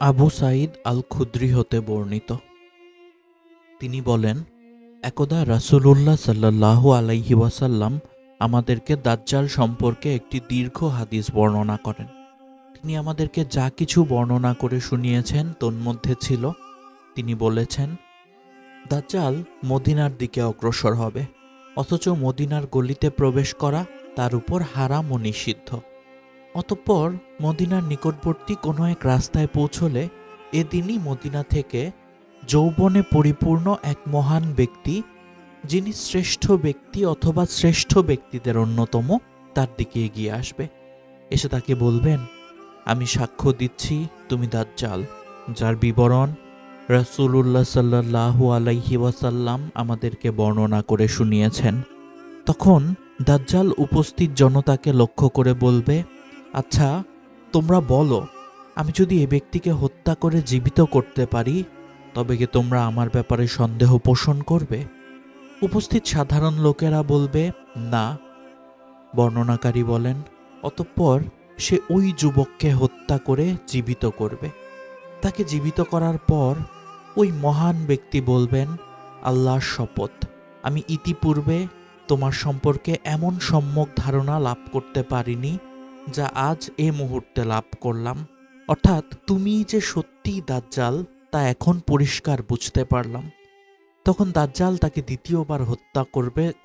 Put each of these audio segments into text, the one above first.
আবু সাঈদ আল খুদরি হতে বর্ণিত, তিনি বলেন, একদা রাসূলুল্লাহ সাল্লাল্লাহু আলাইহি ওয়াসাল্লাম আমাদেরকে দাজ্জাল সম্পর্কে একটি দীর্ঘ হাদিস বর্ণনা করেন। তিনি আমাদেরকে যা কিছু বর্ণনা করে শুনিয়েছেন তন্মধ্যে ছিল, তিনি বলেছেন, দাজ্জাল মদিনার দিকে অগ্রসর হবে, অথচ মদিনার গলিতে প্রবেশ করা তার উপর হারাম ও নিষিদ্ধ। অতঃপর মদিনার নিকটবর্তী কোনো এক রাস্তায় পৌঁছলে এদিনই মদিনা থেকে যৌবনে পরিপূর্ণ এক মহান ব্যক্তি, যিনি শ্রেষ্ঠ ব্যক্তি অথবা শ্রেষ্ঠ ব্যক্তিদের অন্যতম, তার দিকে এগিয়ে আসবে। এসে তাকে বলবেন, আমি সাক্ষ্য দিচ্ছি তুমি দাজ্জাল, যার বিবরণ রাসূলুল্লাহ সাল্লাল্লাহু আলাইহি ওয়াসাল্লাম আমাদেরকে বর্ণনা করে শুনিয়েছেন। তখন দাজ্জাল উপস্থিত জনতাকে লক্ষ্য করে বলবে, আচ্ছা, তোমরা বলো, আমি যদি এ ব্যক্তিকে হত্যা করে জীবিত করতে পারি তবে কি তোমরা আমার ব্যাপারে সন্দেহ পোষণ করবে? উপস্থিত সাধারণ লোকেরা বলবে, না। বর্ণনাকারী বলেন, অতঃপর সে ওই যুবককে হত্যা করে জীবিত করবে। তাকে জীবিত করার পর ওই মহান ব্যক্তি বলবেন, আল্লাহর শপথ, আমি ইতিপূর্বে তোমার সম্পর্কে এমন সম্যক ধারণা লাভ করতে পারিনি যা আজ এ মুহূর্তে লাভ করলাম। অর্থাৎ তুমি যে সত্যিই দাজ্জাল তা এখন পরিষ্কার বুঝতে পারলাম। তখন দাজ্জাল তাকে দ্বিতীয়বার হত্যা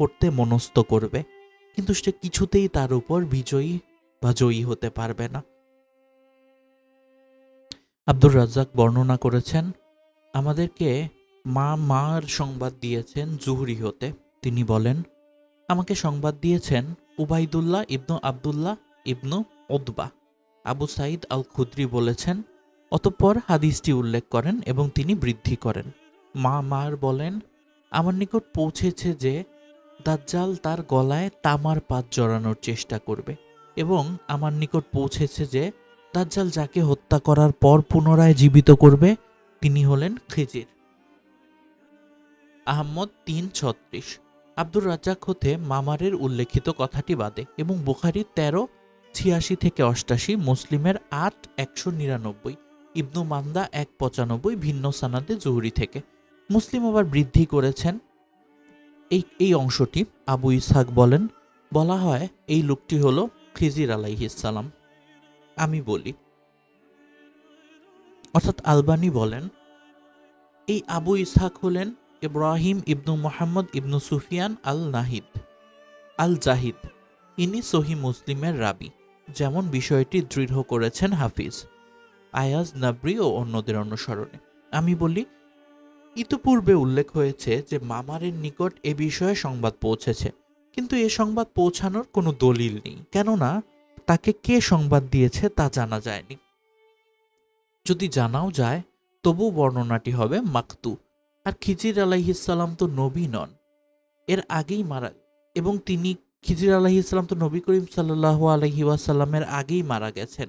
করতে মনস্থ করবে, কিন্তু সে কিছুতেই তার উপর বিজয়ী বা জয়ী হতে পারবে না। আব্দুর রাজ্জাক বর্ণনা করেছেন, আমাদেরকে মার সংবাদ দিয়েছেন জুহরি হতে। তিনি বলেন, আমাকে সংবাদ দিয়েছেন উবাইদুল্লাহ ইবনু আবদুল্লাহ ইবনু উতবা। আবু সাঈদ আল খুদরি বলেছেন, অতঃপর হাদিসটি উল্লেখ করেন এবং তিনি বৃদ্ধি করেন। মার বলেন, আমার নিকট পৌঁছেছে যে দাজ্জাল তার গলায় তামার পাত জড়ানোর চেষ্টা করবে, এবং আমার নিকট পৌঁছেছে যে দাজ্জাল যাকে হত্যা করার পর পুনরায় জীবিত করবে তিনি হলেন খিজির। আহমদ ৩:৩৬। আব্দুর রাজ্জাক হতে মামারের উল্লেখিত কথাটি বাদে এবং বুখারী ১৩:৮৬-৮৮, মুসলিমের ৮:১৯৯, ইবনু মান্দা ১:৯৫ ভিন্ন সানাদে জুহরি থেকে। মুসলিম আবার বৃদ্ধি করেছেন এই অংশটি। আবু ইসহাক বলেন, বলা হয় এই লোকটি হল খিজির আলাইহিস সালাম। আমি বলি, অর্থাৎ আলবানী বলেন, এই আবু ইসহাক হলেন ইব্রাহিম ইবনু মুহাম্মদ ইবনু সুফিয়ান আল জাহিদ। ইনি সহি মুসলিমের রাবি, যেমন বিষয়টি দৃঢ় করেছেন হাফিজ, আয়াজ নাবরি ও অন্যদের অনুসরণে। আমি বলি, ইতিপূর্বে উল্লেখ হয়েছে যে মামারের নিকট এ বিষয়ে সংবাদ পৌঁছেছে, কিন্তু এ সংবাদ পৌঁছানোর কোনো দলিল নেই, কেননা তাকে কে সংবাদ দিয়েছে তা জানা যায়নি। যদি জানাও যায় তবু বর্ণনাটি হবে মাকতু। আর খিজির আলাইহিসসালাম তো নবী নন, এর আগেই মারা, এবং তিনি খিজির আলাইহিসসালাম তো নবী করিম সাল্লাল্লাহু আলাইহি ওয়াসাল্লামের আগেই মারা গেছেন।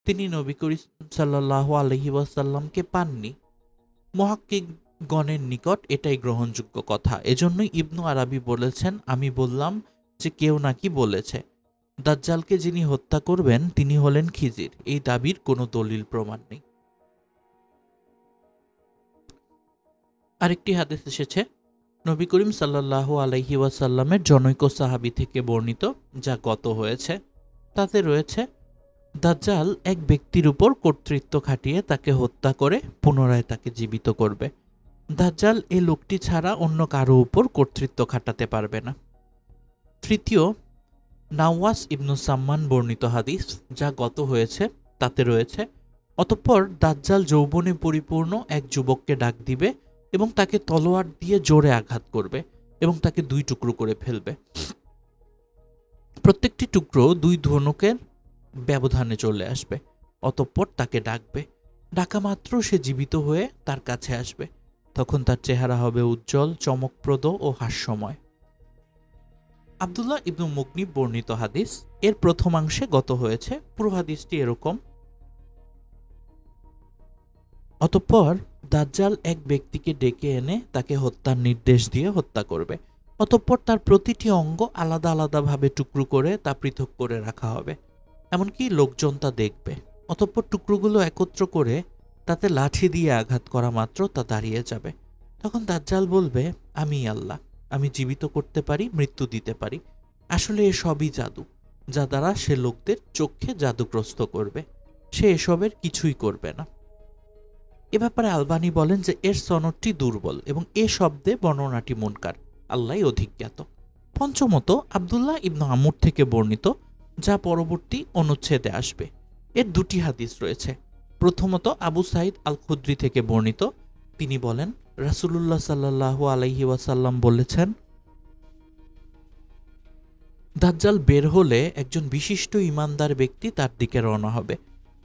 তিনি নবী করিম সাল্লাল্লাহু আলাইহি ওয়াসাল্লামকে পাননি। মুহাক্কিকগণের নিকট এটাই গ্রহণযোগ্য কথা। এজন্যই ইবনু আরাবি বলেছেন, আমি বললাম যে কেউ নাকি বলেছে দাজ্জালকে যিনি হত্যা করবেন তিনি হলেন খিজির। এই দাবির কোনো দলিল প্রমাণ নেই। আরেকটি হাদিস এসেছে নবী করিম সাল্লাল্লাহু আলাইহি ওয়াসাল্লামের জনৈক সাহাবী থেকে বর্ণিত, যা গত হয়েছে। তাতে রয়েছে, দাজ্জাল এক ব্যক্তির উপর কর্তৃত্ব খাটিয়ে তাকে হত্যা করে পুনরায় তাকে জীবিত করবে। দাজ্জাল এ লোকটি ছাড়া অন্য কারো উপর কর্তৃত্ব খাটাতে পারবে না। তৃতীয়, নাওয়াস ইবনু সাম্মান বর্ণিত হাদিস, যা গত হয়েছে। তাতে রয়েছে, অতঃপর দাজ্জাল যৌবনে পরিপূর্ণ এক যুবককে ডাক দিবে এবং তাকে তলোয়ার দিয়ে জোরে আঘাত করবে এবং তাকে 2 টুকরো করে ফেলবে। প্রত্যেকটি টুকরো 2 ধনুকের ব্যবধানে চলে আসবে। অতঃপর তাকে ডাকবে, ডাকা মাত্র সে জীবিত হয়ে তার কাছে আসবে। তখন তার চেহারা হবে উজ্জ্বল, চমকপ্রদ ও হাস্যময়। আব্দুল্লাহ ইবনু মুগনিব বর্ণিত হাদিস, এর প্রথমাংশে গত হয়েছে। পুরো হাদিসটি এরকম, অতঃপর দাজ্জাল এক ব্যক্তিকে ডেকে এনে তাকে হত্যার নির্দেশ দিয়ে হত্যা করবে। অতঃপর তার প্রতিটি অঙ্গ আলাদা আলাদাভাবে টুকরো করে তা পৃথক করে রাখা হবে, এমনকি লোকজন তা দেখবে। অতঃপর টুকরোগুলো একত্র করে তাতে লাঠি দিয়ে আঘাত করা মাত্র তা দাঁড়িয়ে যাবে। তখন দাজ্জাল বলবে, আমি আল্লাহ, আমি জীবিত করতে পারি, মৃত্যু দিতে পারি। আসলে এসবই জাদু, যা দ্বারা সে লোকদের চোখে জাদুগ্রস্ত করবে। সে এসবের কিছুই করবে না। এ ব্যাপারে আলবানী বলেন যে এর সনদটি দুর্বল এবং এ শব্দে বর্ণনাটি মুনকার, আল্লাহই অধিক জ্ঞাত। পঞ্চমত, আবদুল্লাহ ইবনু আমর থেকে বর্ণিত, যা পরবর্তী অনুচ্ছেদে আসবে। এর দুটি হাদিস রয়েছে। প্রথমত আবু সাইদ আল খুদ্রি থেকে বর্ণিত, তিনি বলেন রাসূলুল্লাহ সাল্লাল্লাহু আলাইহি ওয়াসাল্লাম বলেছেন, দাজ্জাল বের হলে একজন বিশিষ্ট ঈমানদার ব্যক্তি তার দিকে রওনা হবে।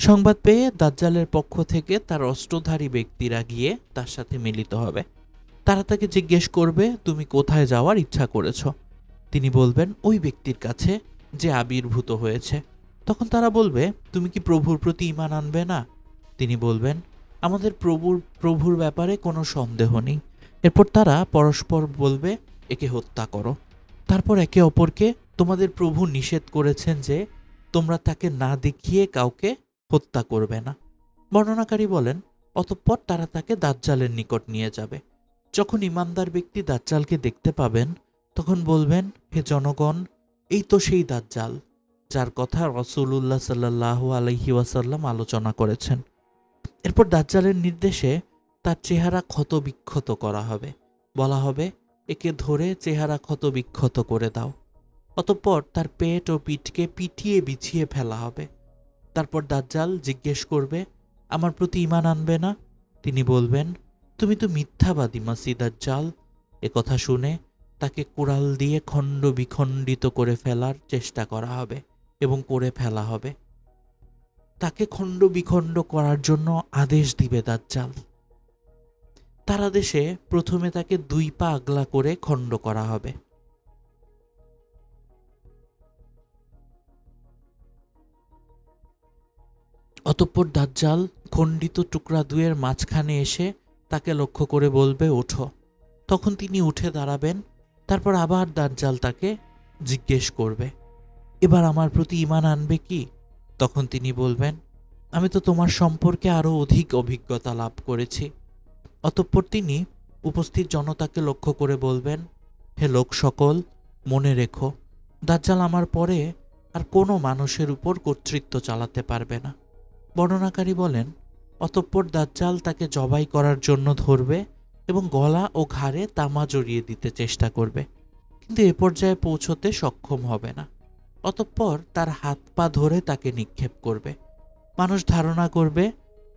সংবাদ পেয়ে দাজ্জালের পক্ষ থেকে তার অস্ত্রধারী ব্যক্তিরা গিয়ে তার সাথে মিলিত হবে। তারা তাকে জিজ্ঞেস করবে, তুমি কোথায় যাওয়ার ইচ্ছা করেছ? তিনি বলবেন, ওই ব্যক্তির কাছে যে আবির্ভূত হয়েছে। তখন তারা বলবে, তুমি কি প্রভুর প্রতি ঈমান আনবে না? তিনি বলবেন, আমাদের প্রভুর ব্যাপারে কোনো সন্দেহ নেই। এরপর তারা পরস্পর বলবে, একে হত্যা করো। তারপর একে অপরকে, তোমাদের প্রভু নিষেধ করেছেন যে তোমরা তাকে না দেখিয়ে কাউকে হত্যা করবে না। বর্ণনাকারী বলেন, অতঃপর তারা তাকে দাজ্জালের নিকট নিয়ে যাবে। যখন ঈমানদার ব্যক্তি দাজ্জালকে দেখতে পাবেন, তখন বলবেন, হে জনগণ, এই তো সেই দাজ্জাল যার কথা রাসূলুল্লাহ সাল্লাল্লাহু আলাইহি ওয়াসাল্লাম আলোচনা করেছেন। এরপর দাজ্জালের নির্দেশে তার চেহারা ক্ষত বিক্ষত করা হবে। বলা হবে, একে ধরে চেহারা ক্ষত বিক্ষত করে দাও। অতঃপর তার পেট ও পিঠকে পিটিয়ে বিছিয়ে ফেলা হবে। তারপর দাজ্জাল জিজ্ঞেস করবে, আমার প্রতি ঈমান আনবে না? তিনি বলবেন, তুমি তো মিথ্যাবাদী মাসিহ দাজ্জাল। একথা শুনে তাকে কুড়াল দিয়ে খণ্ড বিখণ্ডিত করে ফেলার চেষ্টা করা হবে এবং করে ফেলা হবে। তাকে খণ্ড বিখণ্ড করার জন্য আদেশ দিবে দাজ্জাল। তার আদেশে প্রথমে তাকে 2 পা আগলা করে খণ্ড করা হবে। অতঃপর দাজ্জাল খণ্ডিত টুকরা দুয়ের মাঝখানে এসে তাকে লক্ষ্য করে বলবে, ওঠো। তখন তিনি উঠে দাঁড়াবেন। তারপর আবার দাজ্জাল তাকে জিজ্ঞেস করবে, এবার আমার প্রতি ঈমান আনবে কি? তখন তিনি বলবেন, আমি তো তোমার সম্পর্কে আরও অধিক অভিজ্ঞতা লাভ করেছি। অতঃপর তিনি উপস্থিত জনতাকে লক্ষ্য করে বলবেন, হে লোক সকল, মনে রেখো, দাজ্জাল আমার পরে আর কোনো মানুষের উপর কর্তৃত্ব চালাতে পারবে না। বর্ণনাকারী বলেন, অতঃপর দাজ্জাল তাকে জবাই করার জন্য ধরবে এবং গলা ও ঘাড়ে তামা জড়িয়ে দিতে চেষ্টা করবে, কিন্তু এ পর্যায়ে পৌঁছতে সক্ষম হবে না। অতঃপর তার হাত পা ধরে তাকে নিক্ষেপ করবে। মানুষ ধারণা করবে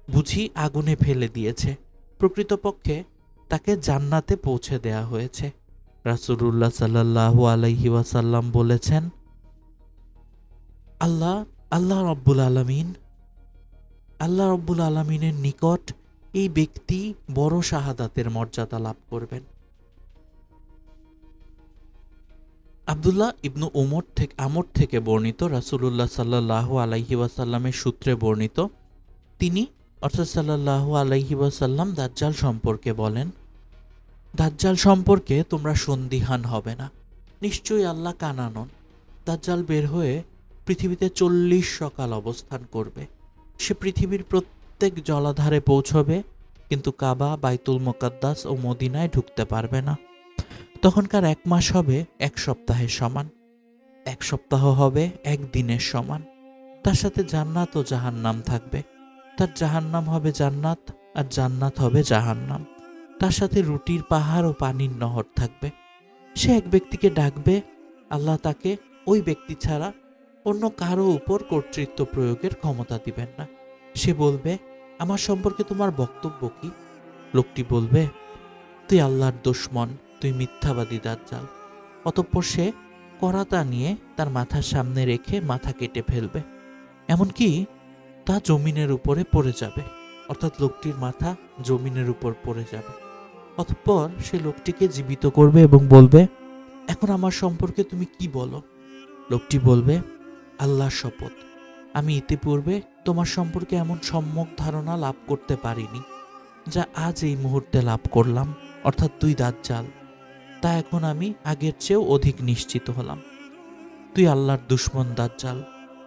বুঝি আগুনে ফেলে দিয়েছে। প্রকৃতপক্ষে তাকে জান্নাতে পৌঁছে দেয়া হয়েছে। রাসূলুল্লাহ সাল্লাল্লাহু আলাইহি ওয়াসাল্লাম বলেছেন, আল্লাহ রব্বুল আলামিনের নিকট এই ব্যক্তি বড় শাহাদাতের মর্যাদা লাভ করবেন। আবদুল্লাহ ইবনু আমর থেকে বর্ণিত, রাসূলুল্লাহ সাল্লাল্লাহু আলাইহি ওয়াসাল্লামের সূত্রে বর্ণিত, তিনি অর্থাৎ সাল্লাল্লাহু আলাইহি ওয়াসাল্লাম দাজ্জাল সম্পর্কে বলেন, দাজ্জাল সম্পর্কে তোমরা সন্দিহান হবে না। নিশ্চয়ই আল্লাহ কানা নন। দাজ্জাল বের হয়ে পৃথিবীতে 40 সকাল অবস্থান করবে। সে পৃথিবীর প্রত্যেক জলাধারে পৌঁছবে, কিন্তু কাবা, বাইতুল মুকাদ্দাস ও মদিনায় ঢুকতে পারবে না। তখনকার 1 মাস হবে 1 সপ্তাহের সমান, 1 সপ্তাহ হবে 1 দিনের সমান। তার সাথে জান্নাত ও জাহান্নাম থাকবে। তার জাহান্নাম হবে জান্নাত আর জান্নাত হবে জাহান্নাম। তার সাথে রুটির পাহাড় ও পানির নহর থাকবে। সে এক ব্যক্তিকে ডাকবে, আল্লাহ তাকে ওই ব্যক্তি ছাড়া অন্য কারো উপর কর্তৃত্ব প্রয়োগের ক্ষমতা দিবেন না। সে বলবে, আমার সম্পর্কে তোমার বক্তব্য কি? লোকটি বলবে, তুই আল্লাহর দুশমন, তুই মিথ্যাবাদী দাজ্জাল। অতঃপর সে করাতা নিয়ে তার মাথার সামনে রেখে মাথা কেটে ফেলবে, এমনকি তা জমিনের উপরে পড়ে যাবে, অর্থাৎ লোকটির মাথা জমিনের উপর পড়ে যাবে। অতঃপর সে লোকটিকে জীবিত করবে এবং বলবে, এখন আমার সম্পর্কে তুমি কি বলো? লোকটি বলবে, আল্লাহর শপথ, আমি ইতিপূর্বে তোমার সম্পর্কে এমন সম্যক ধারণা লাভ করতে পারিনি যা আজ এই মুহূর্তে লাভ করলাম, অর্থাৎ তুই দাজ্জাল। তা এখন আমি আগের চেয়েও অধিক নিশ্চিত হলাম। তুই আল্লাহর দুশমন দাজ্জাল।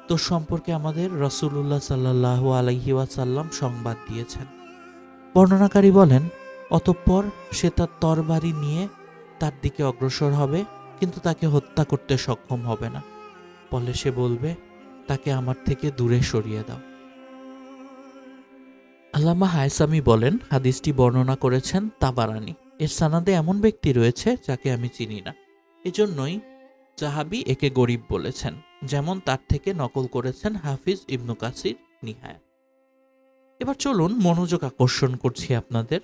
তোর সম্পর্কে আমাদের রাসূলুল্লাহ সাল্লাল্লাহু আলাইহি ওয়াসাল্লাম সংবাদ দিয়েছেন। বর্ণনাকারী বলেন, অতঃপর সে তার তরবারি নিয়ে তার দিকে অগ্রসর হবে, কিন্তু তাকে হত্যা করতে সক্ষম হবে না। বলে সে বলবে, তাকে আমার থেকে দূরে সরিয়ে দাও। আল্লামা হায়সামি বলেন, হাদিসটি বর্ণনা করেছেন তাবারানি। এর সানাদে এমন ব্যক্তি রয়েছে যাকে আমি চিনি না, এজন্যই জাহাবি একে গরিব বলেছেন, যেমন তার থেকে নকল করেছেন হাফিজ ইবনু কাসির নিহায়া। এবার চলুন মনোযোগ আকর্ষণ করছি আপনাদের।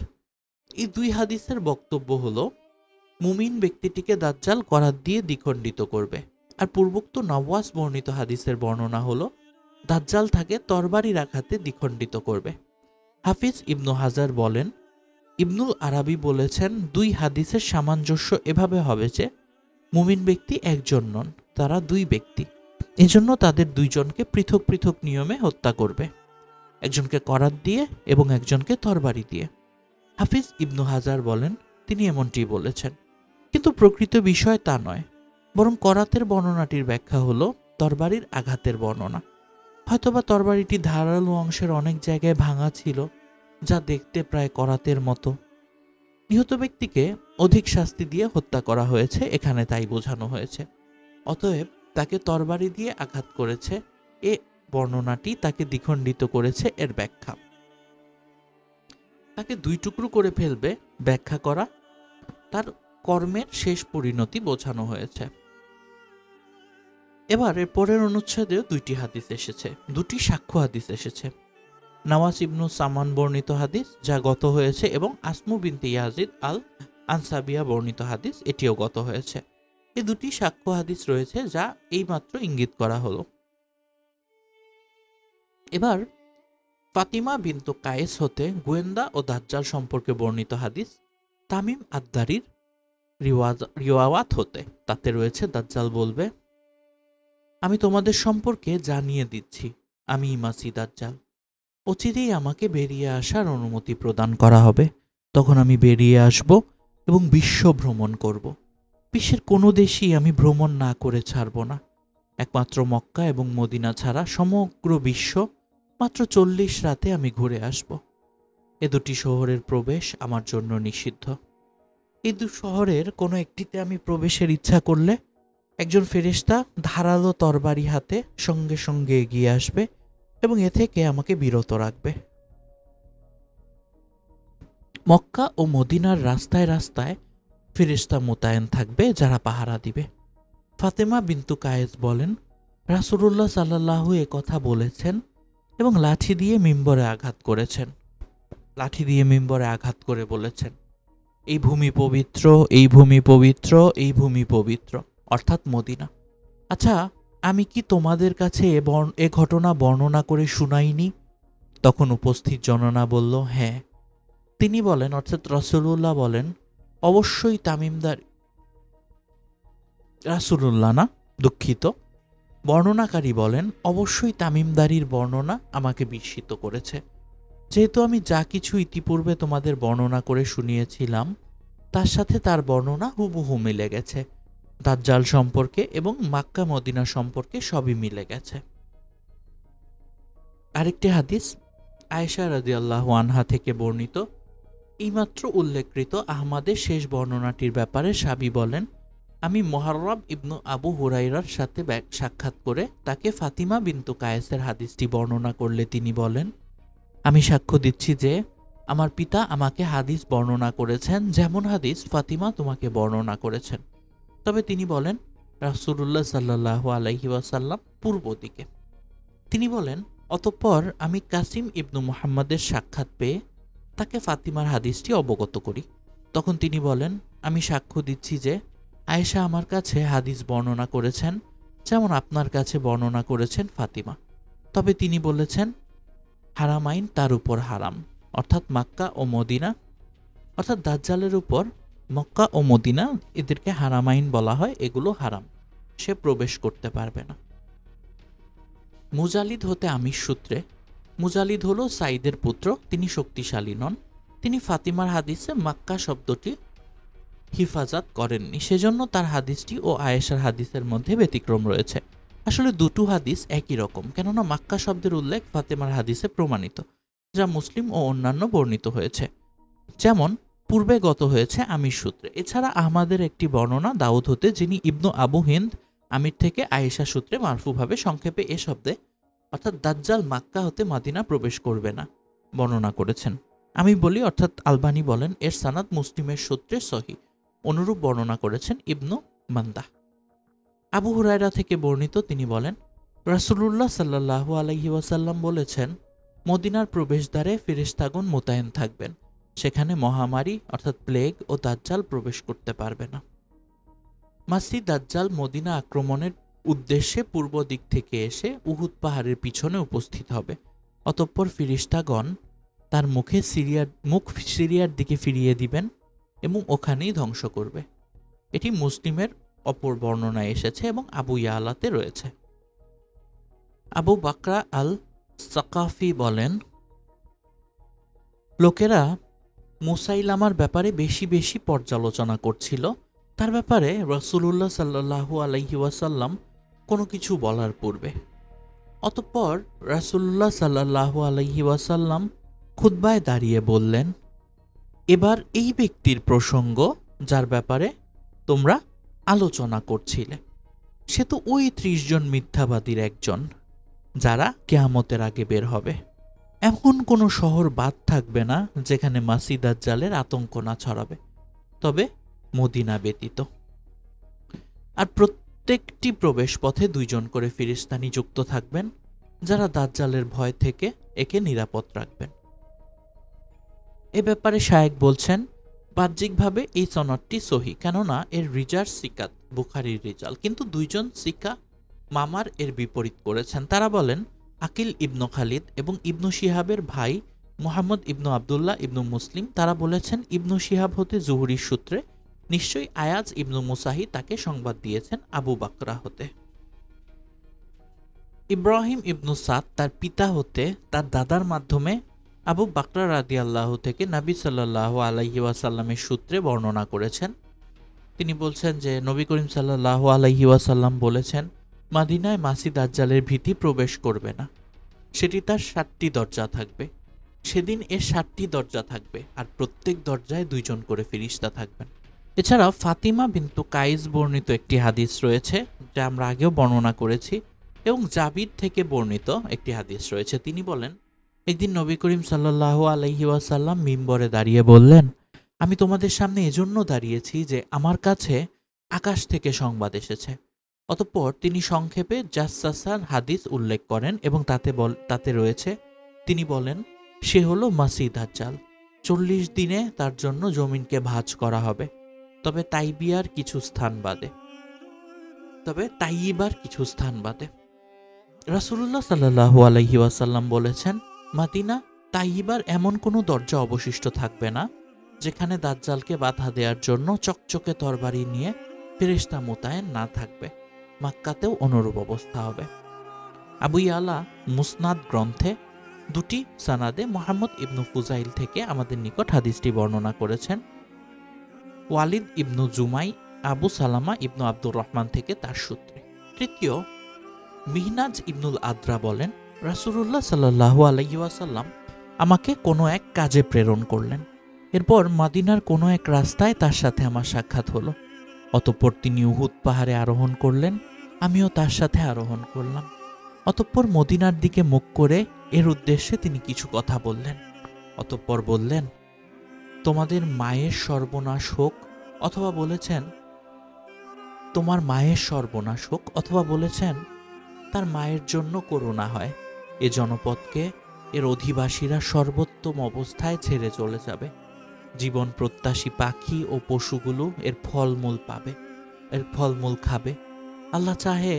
এই দুই হাদিসের বক্তব্য হলো, মুমিন ব্যক্তিটিকে দাজ্জাল করাত দিয়ে দ্বিখণ্ডিত করবে। আর পূর্বোক্ত নওয়াজ বর্ণিত হাদিসের বর্ণনা হলো, দাজ্জাল তাকে তরবারির আঘাতে দ্বিখণ্ডিত করবে। হাফিজ ইবনু হাজার বলেন, ইবনুল আরাবি বলেছেন, দুই হাদিসের সামঞ্জস্য এভাবে হবে যে মুমিন ব্যক্তি একজন নন, তারা দুই ব্যক্তি। এজন্য তাদের দুইজনকে পৃথক পৃথক নিয়মে হত্যা করবে, একজনকে করাত দিয়ে এবং একজনকে তরবারি দিয়ে। হাফিজ ইবনু হাজার বলেন, তিনি এমনটি বলেছেন, কিন্তু প্রকৃত বিষয় তা নয়, বরং করাতের বর্ণনাটির ব্যাখ্যা হলো তরবারির আঘাতের বর্ণনা। হয়তোবা তরবারিটি ধারালো অংশের অনেক জায়গায় ভাঙা ছিল, যা দেখতে প্রায় করাতের মতো। নিহত ব্যক্তিকে অধিক শাস্তি দিয়ে হত্যা করা হয়েছে, এখানে তাই বোঝানো হয়েছে। অতএব তাকে তরবারি দিয়ে আঘাত করেছে, এ বর্ণনাটি তাকে দ্বিখণ্ডিত করেছে, এর ব্যাখ্যা। তাকে দুই টুকরো করে ফেলবে ব্যাখ্যা করা, তার কর্মের শেষ পরিণতি বোঝানো হয়েছে। এবার এর পরের অনুচ্ছেদেও দুইটি হাদিস এসেছে, দুটি সাক্ষ্য হাদিস এসেছে। নওয়াজ ইবনু সামান বর্ণিত হাদিস, যা গত হয়েছে, এবং আসমু বিনতে ইয়াজিদ আল আনসাবিয়া বর্ণিত হাদিস, এটিও গত হয়েছে। এই দুটি সাক্ষ্য হাদিস রয়েছে, যা এইমাত্র ইঙ্গিত করা হলো। এবার ফাতিমা বিনতু কায়েস হতে গোয়েন্দা ও দাজ্জাল সম্পর্কে বর্ণিত হাদিস, তামিম আদ-দারির রিওয়ায়াত হতে, তাতে রয়েছে, দাজ্জাল বলবে, আমি তোমাদের সম্পর্কে জানিয়ে দিচ্ছি, আমি মাসিহ দাজ্জাল। অচিরেই আমাকে বেরিয়ে আসার অনুমতি প্রদান করা হবে। তখন আমি বেরিয়ে আসব এবং বিশ্ব ভ্রমণ করব। বিশ্বের কোনো দেশই আমি ভ্রমণ না করে ছাড়ব না। একমাত্র মক্কা এবং মদিনা ছাড়া সমগ্র বিশ্ব মাত্র 40 রাতে আমি ঘুরে আসব। এ দুটি শহরের প্রবেশ আমার জন্য নিষিদ্ধ। এই দু শহরের কোনো একটিতে আমি প্রবেশের ইচ্ছা করলে একজন ফেরেশতা ধারালো তরবারি হাতে সঙ্গে সঙ্গে এগিয়ে আসবে এবং এ থেকে আমাকে বিরত রাখবে। মক্কা ও মদিনার রাস্তায় রাস্তায় ফেরেশতা মোতায়েন থাকবে, যারা পাহারা দিবে। ফাতেমা বিনতু কায়েস বলেন, রাসূলুল্লাহ সাল্লাল্লাহু এ কথা বলেছেন এবং লাঠি দিয়ে মিম্বরে আঘাত করেছেন। লাঠি দিয়ে মিম্বরে আঘাত করে বলেছেন, এই ভূমি পবিত্র, এই ভূমি পবিত্র, এই ভূমি পবিত্র, অর্থাৎ মদিনা। আচ্ছা, আমি কি তোমাদের কাছে এ ঘটনা বর্ণনা করে শুনাইনি? তখন উপস্থিত জননা বলল, হ্যাঁ। তিনি বলেন, অর্থাৎ রাসূলুল্লাহ বলেন, অবশ্যই তামিমদারি, রাসূলুল্লাহ না, দুঃখিত, বর্ণনাকারী বলেন, অবশ্যই তামিমদারির বর্ণনা আমাকে বিস্মিত করেছে, যেহেতু আমি যা কিছু ইতিপূর্বে তোমাদের বর্ণনা করে শুনিয়েছিলাম তার সাথে তার বর্ণনা হুবহু মিলে গেছে। দাজ্জাল সম্পর্কে এবং মক্কা মদিনা সম্পর্কে সবই মিলে গেছে। আরেকটি হাদিস আয়েশা রাদিয়াল্লাহু আনহা থেকে বর্ণিত, এইমাত্র উল্লেখকৃত আহমদের শেষ বর্ণনাটির ব্যাপারে সাবি বলেন, আমি মুহাররাব ইবনু আবু হুরাইরার সাথে সাক্ষাৎ করে তাকে ফাতিমা বিনতু কায়েসের হাদিসটি বর্ণনা করলে তিনি বলেন, আমি সাক্ষ্য দিচ্ছি যে আমার পিতা আমাকে হাদিস বর্ণনা করেছেন, যেমন হাদিস ফাতিমা তোমাকে বর্ণনা করেছেন। তবে তিনি বলেন, রাসূলুল্লাহ সাল্লাল্লাহু আলাইহি ওয়াসাল্লাম পূর্ব দিকে। তিনি বলেন, অতঃপর আমি কাসিম ইবনু মুহাম্মাদের সাক্ষাৎ পেয়ে তাকে ফাতিমার হাদিসটি অবগত করি। তখন তিনি বলেন, আমি সাক্ষ্য দিচ্ছি যে আয়েশা আমার কাছে হাদিস বর্ণনা করেছেন, যেমন আপনার কাছে বর্ণনা করেছেন ফাতিমা। তবে তিনি বলেছেন, হারামাইন তার উপর হারাম, অর্থাৎ মক্কা ও মদিনা, অর্থাৎ দাজ্জালের উপর মক্কা ও মদিনা, এদেরকে হারামাইন বলা হয়, এগুলো হারাম, সে প্রবেশ করতে পারবে না। মুজালিদ হতে আমির সূত্রে, মুজালিদ হলো সাইদের পুত্র, তিনি শক্তিশালী নন, তিনি ফাতিমার হাদিসে মক্কা শব্দটি হিফাজত করেননি, সেজন্য তার হাদিসটি ও আয়েশার হাদিসের মধ্যে ব্যতিক্রম রয়েছে। আসলে দুটো হাদিস একই রকম, কেননা মক্কা শব্দের উল্লেখ ফাতিমার হাদিসে প্রমাণিত, যা মুসলিম ও অন্যান্য বর্ণিত হয়েছে, যেমন পূর্বে গত হয়েছে আমির সূত্রে। এছাড়া আহমাদের একটি বর্ণনা দাউদ হতে, যিনি ইবনু আবু হিন্দ আমির থেকে আয়েশা সূত্রে মারফুভাবে সংক্ষেপে এ শব্দে অর্থাৎ দাজ্জাল মাক্কা হতে মাদিনা প্রবেশ করবে না বর্ণনা করেছেন। আমি বলি অর্থাৎ আলবানী বলেন এর সানাদ মুসলিমের সূত্রে সহি। অনুরূপ বর্ণনা করেছেন ইবনু মান্দাহ। আবু হুরায়রা থেকে বর্ণিত, তিনি বলেন রাসূলুল্লাহ সাল্লাল্লাহু আলাইহি ওয়াসাল্লাম বলেছেন, মদিনার প্রবেশদ্বারে ফেরেশতাগণ মোতায়েন থাকবেন, সেখানে মহামারী অর্থাৎ প্লেগ ও দাজ্জাল প্রবেশ করতে পারবে না। মাসিহ দাজ্জাল মদিনা আক্রমণের উদ্দেশ্যে পূর্ব দিক থেকে এসে উহুদ পাহাড়ের পিছনে উপস্থিত হবে। অতঃপর ফেরেশতাগণ তার মুখ সিরিয়ার দিকে ফিরিয়ে দিবেন এবং ওখানেই ধ্বংস করবে। এটি মুসলিমের অপর বর্ণনায় এসেছে এবং আবু ইয়ালাতে রয়েছে। আবু বাকরা আল সাকাফি বলেন, লোকেরা মুসাইলামার ব্যাপারে বেশি বেশি পর্যালোচনা করছিল। তার ব্যাপারে রাসূলুল্লাহ সাল্লাল্লাহু আলাইহি ওয়াসাল্লাম কোনো কিছু বলার পূর্বে। অতঃপর রাসূলুল্লাহ সাল্লাল্লাহু আলাইহি ওয়াসাল্লাম খুতবায় দাঁড়িয়ে বললেন, এবার এই ব্যক্তির প্রসঙ্গ যার ব্যাপারে তোমরা আলোচনা করছিলে, সে তো ওই ৩০ জন মিথ্যাবাদীর একজন, যারা কিয়ামতের আগে বের হবে। এমন কোনো শহর বাদ থাকবে না যেখানে মাসিহ দাজ্জালের আতঙ্ক না ছড়াবে, তবে মদিনা ব্যতীত। আর প্রত্যেকটি প্রবেশ পথে ২ জন করে ফেরেশতা নিযুক্ত থাকবেন, যারা দাজ্জালের ভয় থেকে একে নিরাপদ রাখবেন। এ ব্যাপারে শায়েখ বলছেন, বাহ্যিকভাবে এই সনদটি সহি, কেননা এর রিজার সিকাত বুখারীর রিজাল, কিন্তু ২ জন সিকা মামার এর বিপরীত করেছেন। তারা বলেন আকিল ইবনু খালিদ এবং ইবনু শিহাবের ভাই মুহাম্মদ ইবনু আবদুল্লাহ ইবনু মুসলিম, তারা বলেছেন ইবনু শিহাব হতে জুহরির সূত্রে, নিশ্চয়ই আয়াজ ইবনু মুসাহি তাকে সংবাদ দিয়েছেন আবু বাকরা হতে। ইব্রাহিম ইবনু সাদ তার পিতা হতে তার দাদার মাধ্যমে আবু বাকরা রাদিয়াল্লাহু থেকে নবী সাল্লাল্লাহু আলাইহি ওয়াসাল্লামের সূত্রে বর্ণনা করেছেন। তিনি বলছেন যে নবী করিম সাল্লাল্লাহু আলাইহি ওয়াসাল্লাম বলেছেন, মাদিনায় মাসিহ দাজ্জালের ভীতি প্রবেশ করবে না, সেটি তার ৭টি দরজা থাকবে। সেদিন এর ৭টি দরজা থাকবে, আর প্রত্যেক দরজায় ২ জন করে ফেরেশতা থাকবেন। এছাড়া ফাতিমা বিনতু কাইস বর্ণিত একটি হাদিস রয়েছে, যা আমরা আগেও বর্ণনা করেছি, এবং জাবির থেকে বর্ণিত একটি হাদিস রয়েছে। তিনি বলেন, একদিন নবী করিম সাল্লাল্লাহু আলাইহি ওয়াসাল্লাম মিম্বরে দাঁড়িয়ে বললেন, আমি তোমাদের সামনে এজন্য দাঁড়িয়েছি যে আমার কাছে আকাশ থেকে সংবাদ এসেছে। অতঃপর তিনি সংক্ষেপে জাসসাসার হাদিস উল্লেখ করেন এবং তাতে রয়েছে, তিনি বলেন, সে হলো মাসিহ দাজ্জাল। ৪০ দিনে তার জন্য জমিনকে ভাঁজ করা হবে, তবে তাইবার কিছু স্থান বাদে। রাসূলুল্লাহ সাল্লাল্লাহু আলাইহি ওয়াসাল্লাম বলেছেন, মাদিনা তাইবার এমন কোনো দরজা অবশিষ্ট থাকবে না যেখানে দাজ্জালকে বাধা দেওয়ার জন্য চকচকে তরবারি নিয়ে ফেরেশতা মোতায়েন না থাকবে। মাক্কাতেও অনুরূপ অবস্থা হবে। আবু ইয়ালা মুসনাদ গ্রন্থে ২টি সানাদে মুহাম্মদ ইবনু ফুজাইল থেকে আমাদের নিকট হাদিসটি বর্ণনা করেছেন। ওয়ালিদ ইবনু জুমাই আবু সালামা ইবনু আব্দুর রহমান থেকে তার সূত্রে। তৃতীয়, মিহনাজ ইবনুল আদ্রা বলেন, রাসূলুল্লাহ সাল্লাল্লাহু আলাইহি ওয়াসাল্লাম আমাকে কোনো এক কাজে প্রেরণ করলেন। এরপর মাদিনার কোনো এক রাস্তায় তার সাথে আমার সাক্ষাৎ হলো। অতঃপর তিনি উহুদ পাহাড়ে আরোহণ করলেন, আমিও তার সাথে আরোহণ করলাম। অতঃপর মদিনার দিকে মুখ করে এর উদ্দেশ্যে তিনি কিছু কথা বললেন। অতঃপর বললেন, তোমাদের মায়ের সর্বনাশ হোক, অথবা বলেছেন তোমার মায়ের সর্বনাশ হোক, অথবা বলেছেন তার মায়ের জন্য করুণা হয়। এ জনপদকে এর অধিবাসীরা সর্বোত্তম অবস্থায় ছেড়ে চলে যাবে। জীবন প্রত্যাশী পাখি ও পশুগুলো এর ফলমূল খাবে। আল্লাহ চাহে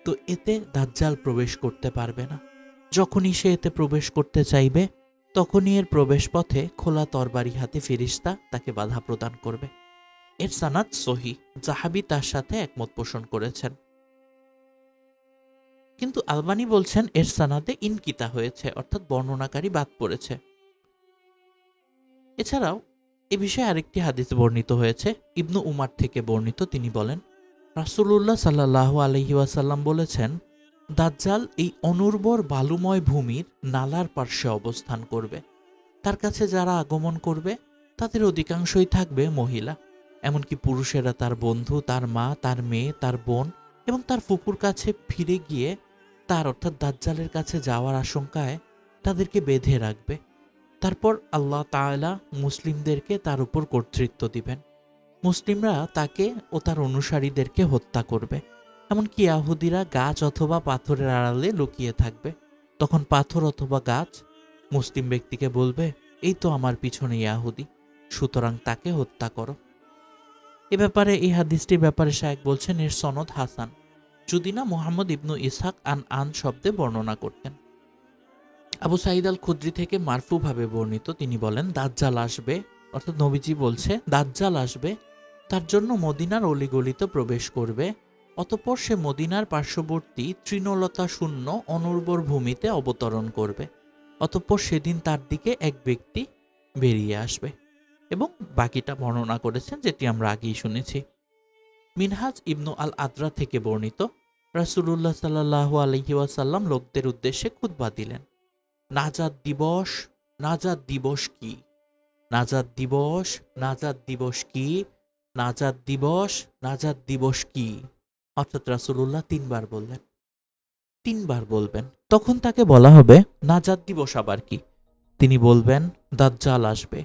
তো এতে দাজ্জাল প্রবেশ করতে পারবে না। যখনই সে এতে প্রবেশ করতে চাইবে, তখনই এর প্রবেশ পথে খোলা তরবারি হাতে ফেরেশতা তাকে বাধা প্রদান করবে। এর সানাদ সহি, জাহাবি তার সাথে একমত পোষণ করেছেন, কিন্তু আলবানী বলছেন এর সানাদে ইনকিতা হয়েছে, অর্থাৎ বর্ণনাকারী বাদ পড়েছে। এছাড়াও এ বিষয়ে আরেকটি হাদিস বর্ণিত হয়েছে, ইবনু উমার থেকে বর্ণিত। তিনি বলেন, রাসূলুল্লাহ সাল্লাল্লাহু আলাইহি ওয়াসাল্লাম বলেছেন, দাজ্জাল এই অনুর্বর বালুময় ভূমির নালার পার্শ্বে অবস্থান করবে। তার কাছে যারা আগমন করবে তাদের অধিকাংশই থাকবে মহিলা, এমনকি পুরুষেরা তার বন্ধু, তার মা, তার মেয়ে, তার বোন এবং তার ফুপুর কাছে ফিরে গিয়ে তার অর্থাৎ দাজ্জালের কাছে যাওয়ার আশঙ্কায় তাদেরকে বেঁধে রাখবে। তারপর আল্লাহ তাআলা মুসলিমদেরকে তার উপর কর্তৃত্ব দিবেন। মুসলিমরা তাকে ও তার অনুসারীদেরকে হত্যা করবে। এমনকি ইয়াহুদিরা গাছ অথবা পাথরের আড়ালে লুকিয়ে থাকবে। তখন পাথর অথবা গাছ মুসলিম ব্যক্তিকে বলবে, এই তো আমার পিছনে ইয়াহুদি, সুতরাং তাকে হত্যা করো। এ ব্যাপারে এই হাদিসটির ব্যাপারে শায়েখ বলছেন এর সনদ হাসান, যদি না মুহাম্মদ ইবনু ইসহাক আন শব্দে বর্ণনা করতেন। আবু সাঈদ আল খুদরি থেকে মারফুভাবে বর্ণিত, তিনি বলেন, দাজ্জাল আসবে, অর্থাৎ নবীজি বলছে, দাজ্জাল আসবে, তার জন্য মদিনার অলিগলিতে প্রবেশ করবে, অতঃপর সে মদিনার পার্শ্ববর্তী তৃণলতা শূন্য অনুর্বর ভূমিতে অবতরণ করবে, অতঃপর সেদিন তার দিকে এক ব্যক্তি বেরিয়ে আসবে, এবং বাকিটা বর্ণনা করেছেন যেটি আমরা আগেই শুনেছি। মিনহাজ ইবনু আল আদরা থেকে বর্ণিত, রাসূলুল্লাহ সাল্লাল্লাহু আলাইহি ওয়াসাল্লাম লোকদের উদ্দেশ্যে খুতবা দিলেন। নাজাত দিবস, নাজাত দিবস কি, নাজাত দিবস, নাজাত দিবস কি, নাজাত দিবস, নাজাত দিবস কি, অর্থাৎ রাসূলুল্লাহ তিনবার বললেন, তিনবার বলবেন। তখন তাকে বলা হবে, নাজাত দিবস আবার কি? তিনি বলবেন, দাজ্জাল আসবে,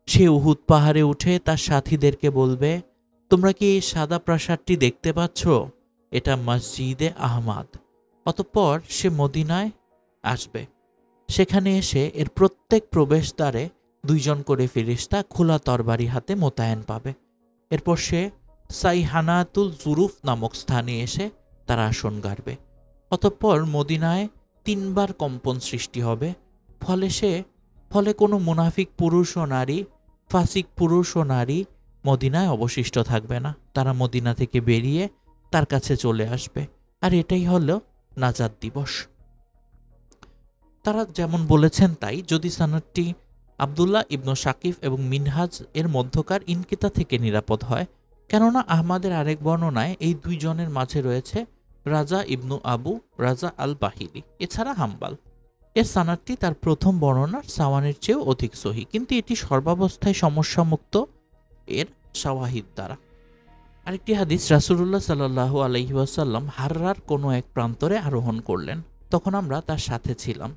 সে উহুদ পাহাড়ে উঠে তার সাথীদেরকে বলবে, তোমরা কি এই সাদা প্রাসাদটি দেখতে পাচ্ছ? এটা মসজিদে আহমাদ। অতঃপর সে মদিনায় আসবে, সেখানে এসে এর প্রত্যেক প্রবেশদ্বারে 2 জন করে ফেরেশতা খোলা তরবারি হাতে মোতায়েন পাবে। এরপর সে সাইহানাতুল জুরুফ নামক স্থানে এসে তার আসন গাড়বে। অতঃপর মদিনায় 3 বার কম্পন সৃষ্টি হবে। ফলে কোনো মুনাফিক পুরুষ ও নারী, ফাসিক পুরুষ ও নারী মদিনায় অবশিষ্ট থাকবে না। তারা মদিনা থেকে বেরিয়ে তার কাছে চলে আসবে, আর এটাই হলো নাজাত দিবস। তারা যেমন বলেছেন তাই, যদি সনদটি আবদুল্লাহ ইবনু শাকিফ এবং মিনহাজ এর মধ্যকার ইনকিতা থেকে নিরাপদ হয়, কেননা আহমাদের আরেক বর্ণনায় এই 2 জনের মাঝে রয়েছে রাজা ইবনু আবু রাজা আল বাহিলি, এছাড়া হাম্বাল। এর সনদটি তার প্রথম বর্ণনার সাওয়ানের চেয়েও অধিক সহি, কিন্তু এটি সর্বাবস্থায় সমস্যামুক্ত এর শাওয়াহিদ দ্বারা। আরেকটি হাদিস, রাসূলুল্লাহ সাল্লাল্লাহু আলাইহি ওয়াসাল্লাম হাররার কোনো এক প্রান্তরে আরোহণ করলেন, তখন আমরা তার সাথে ছিলাম।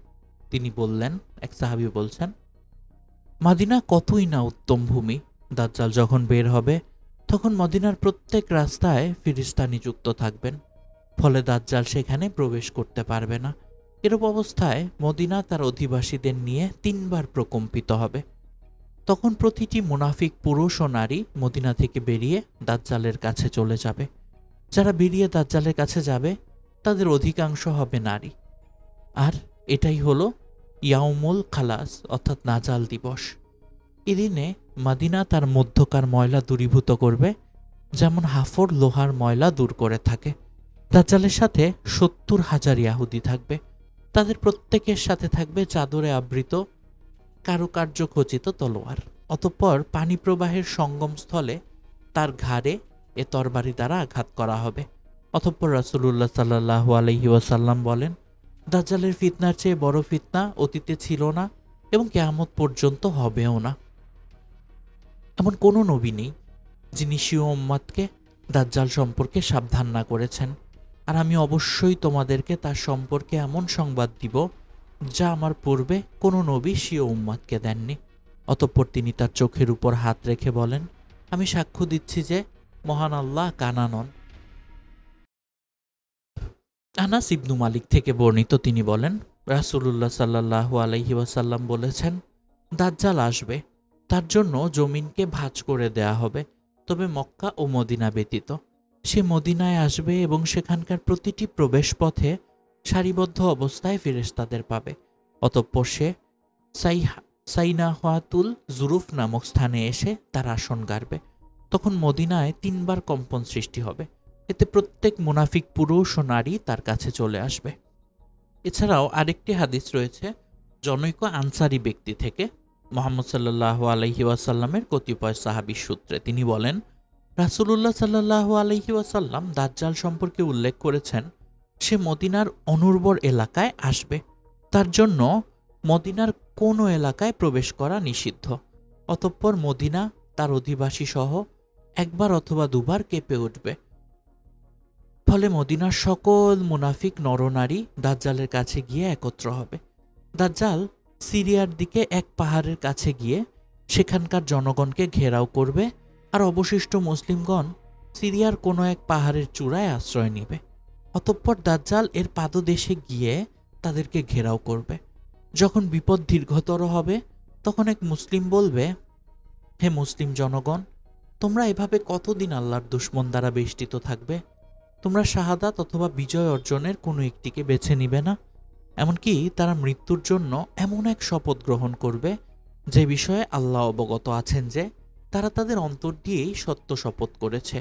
তিনি বললেন, এক সাহাবী বলছেন, মদিনা কতই না উত্তম ভূমি। দাজ্জাল যখন বের হবে তখন মদিনার প্রত্যেক রাস্তায় ফেরেশতা নিযুক্ত থাকবেন, ফলে দাজ্জাল সেখানে প্রবেশ করতে পারবে না। এরূপ অবস্থায় মদিনা তার অধিবাসীদের নিয়ে 3 বার প্রকম্পিত হবে। তখন প্রতিটি মুনাফিক পুরুষ ও নারী মদিনা থেকে বেরিয়ে দাজ্জালের কাছে চলে যাবে। যারা বেরিয়ে দাজ্জালের কাছে যাবে তাদের অধিকাংশ হবে নারী। আর এটাই হলো ইয়াউমুল খালাস, অর্থাৎ নাজাল দিবস। এদিনে মদিনা তার মধ্যকার ময়লা দূরীভূত করবে, যেমন হাফর লোহার ময়লা দূর করে থাকে। দাজ্জালের সাথে 70,000 ইয়াহুদি থাকবে। তাদের প্রত্যেকের সাথে থাকবে চাদরে আবৃত কারুকার্য খচিত তলোয়ার। অতঃপর পানি প্রবাহের সঙ্গমস্থলে তার ঘাড়ে এ তরবারি দ্বারা আঘাত করা হবে। অতঃপর রাসূলুল্লাহ সাল্লাল্লাহু আলাইহি ওয়াসাল্লাম বলেন, দাজ্জালের ফিতনার চেয়ে বড় ফিতনা অতীতে ছিল না এবং কিয়ামত পর্যন্ত হবেও না। এমন কোনো নবী নেই যিনি স্বীয় উম্মতকে দাজ্জাল সম্পর্কে সাবধান না করেছেন, আর আমি অবশ্যই তোমাদেরকে তার সম্পর্কে এমন সংবাদ দিব যা আমার পূর্বে কোনো নবী স্বীয় উম্মতকে দেননি। অতঃপর তিনি তার চোখের উপর হাত রেখে বলেন, আমি সাক্ষ্য দিচ্ছি যে মহান আল্লাহ কানা নন। আনাস ইবনু মালিক থেকে বর্ণিত, তিনি বলেন, রাসূলুল্লাহ সাল্লাল্লাহু আলাইহি ওয়াসাল্লাম বলেছেন, দাজ্জাল আসবে, তার জন্য জমিনকে ভাঁজ করে দেয়া হবে, তবে মক্কা ও মদিনা ব্যতীত। সে মদিনায় আসবে এবং সেখানকার প্রতিটি প্রবেশ পথে সারিবদ্ধ অবস্থায় ফেরেশতাদের পাবে। অতঃপর সে সাইনাহাতুল জুরুফ নামক স্থানে এসে তার আসন গাড়বে। তখন মদিনায় 3 বার কম্পন সৃষ্টি হবে। এতে প্রত্যেক মুনাফিক পুরুষ ও নারী তার কাছে চলে আসবে। এছাড়াও আরেকটি হাদিস রয়েছে জনৈক আনসারী ব্যক্তি থেকে, মুহাম্মদ সাল্লাল্লাহু আলাইহি ওয়াসাল্লামের কতিপয় সাহাবীর সূত্রে। তিনি বলেন, রাসূলুল্লাহ সাল্লাল্লাহু আলাইহি ওয়াসাল্লাম দাজ্জাল সম্পর্কে উল্লেখ করেছেন, সে মদিনার অনুর্বর এলাকায় আসবে। তার জন্য মদিনার কোনো এলাকায় প্রবেশ করা নিষিদ্ধ। অতঃপর মদিনা তার অধিবাসী সহ একবার অথবা দুবার কেঁপে উঠবে। ফলে মদিনার সকল মুনাফিক নরনারী দাজ্জালের কাছে গিয়ে একত্র হবে। দাজ্জাল সিরিয়ার দিকে এক পাহাড়ের কাছে গিয়ে সেখানকার জনগণকে ঘেরাও করবে, আর অবশিষ্ট মুসলিমগণ সিরিয়ার কোনো এক পাহাড়ের চূড়ায় আশ্রয় নিবে। অতঃপর দাজ্জাল এর পাদদেশে গিয়ে তাদেরকে ঘেরাও করবে। যখন বিপদ দীর্ঘতর হবে, তখন এক মুসলিম বলবে, হে মুসলিম জনগণ, তোমরা এভাবে কতদিন আল্লাহর দুশমন দ্বারা বেষ্টিত থাকবে? তোমরা শাহাদাত অথবা বিজয় অর্জনের কোনো একটিকে বেছে নিবে না? এমনকি তারা মৃত্যুর জন্য এমন এক শপথ গ্রহণ করবে যে বিষয়ে আল্লাহ অবগত আছেন যে তারা তাদের অন্তর দিয়েই সত্য শপথ করেছে।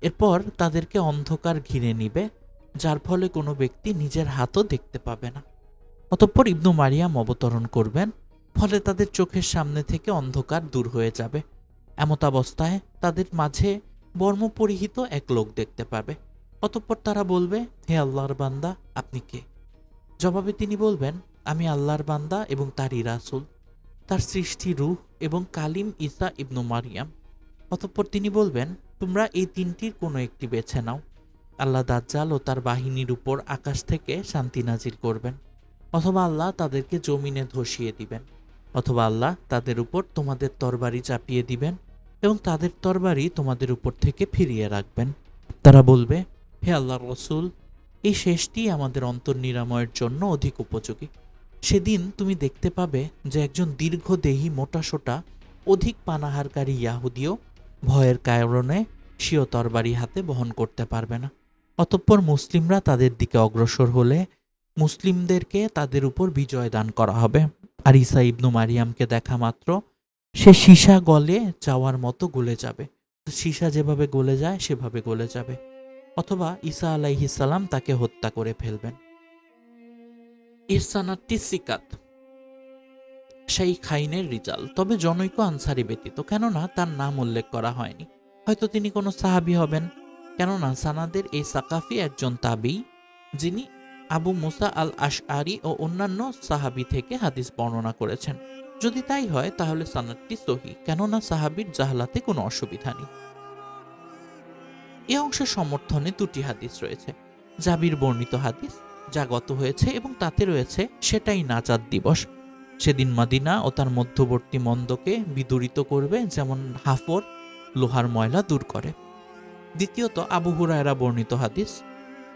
এরপর তাদেরকে অন্ধকার ঘিরে নিবে, যার ফলে কোনো ব্যক্তি নিজের হাতও দেখতে পাবে না। অতঃপর ইবনু মারিয়াম অবতরণ করবেন, ফলে তাদের চোখের সামনে থেকে অন্ধকার দূর হয়ে যাবে। এমতাবস্থায় তাদের মাঝে বর্মপরিহিত এক লোক দেখতে পাবে। অতঃপর তারা বলবে, হে আল্লাহর বান্দা, আপনি কে? জবাবে তিনি বলবেন, আমি আল্লাহর বান্দা এবং তারই রাসূল, তার সৃষ্টি রূহ এবং কালিম ঈসা ইবনু মারিয়াম। অতঃপর তিনি বলবেন, তোমরা এই তিনটির কোনো একটি বেছে নাও। আল্লাহ দাজ্জাল ও তার বাহিনীর উপর আকাশ থেকে শান্তি নাজিল করবেন, অথবা আল্লাহ তাদেরকে জমিনে ধসিয়ে দিবেন, অথবা আল্লাহ তাদের উপর তোমাদের তরবারি চাপিয়ে দিবেন এবং তাদের তরবারি তোমাদের উপর থেকে ফিরিয়ে রাখবেন। তারা বলবে, হে আল্লাহর রাসূল, এই শেষটি আমাদের অন্তর নিরাময়ের জন্য অধিক উপযোগী। সেদিন তুমি দেখতে পাবে যে একজন দীর্ঘদেহী মোটাসোটা অধিক পানাহারকারী ইয়াহুদিও ভয়ের কারণে স্বীয় তরবারি হাতে বহন করতে পারবে না। অতঃপর মুসলিমরা তাদের দিকে অগ্রসর হলে মুসলিমদেরকে তাদের উপর বিজয় দান করা হবে। আর ঈসা ইবনু মারিয়ামকে দেখা মাত্র সে সীসা গলে যাওয়ার মতো গলে যাবে। সীসা যেভাবে গলে যায় সেভাবে গলে যাবে, অথবা ঈসা আলাইহিস সালাম তাকে হত্যা করে ফেলবেন। এর সানাদটি সিকাত, শাইখাইনের রিজাল, তবে জনৈক আনসারী ব্যতীত, কেননা তার নাম উল্লেখ করা হয়নি। হয়তো তিনি কোনো সাহাবী হবেন, কেননা সানাদের এই সাকাফি একজন তাবী, যিনি আবু মুসা আল আশআরী ও অন্যান্য সাহাবী থেকে হাদিস বর্ণনা করেছেন। যদি তাই হয় তাহলে সানাদটি সহিহ, কেননা সাহাবীর জাহলাতে কোনো অসুবিধা নেই। এ অংশের সমর্থনে দুটি হাদিস রয়েছে। জাবির বর্ণিত হাদিস যা গত হয়েছে এবং তাতে রয়েছে, সেটাই নাজাত দিবস। সেদিন মদিনা ও তার মধ্যবর্তী মন্দকে বিদূরিত করবে, যেমন হাফর লোহার ময়লা দূর করে। দ্বিতীয়ত আবু হুরায়রা বর্ণিত হাদিস,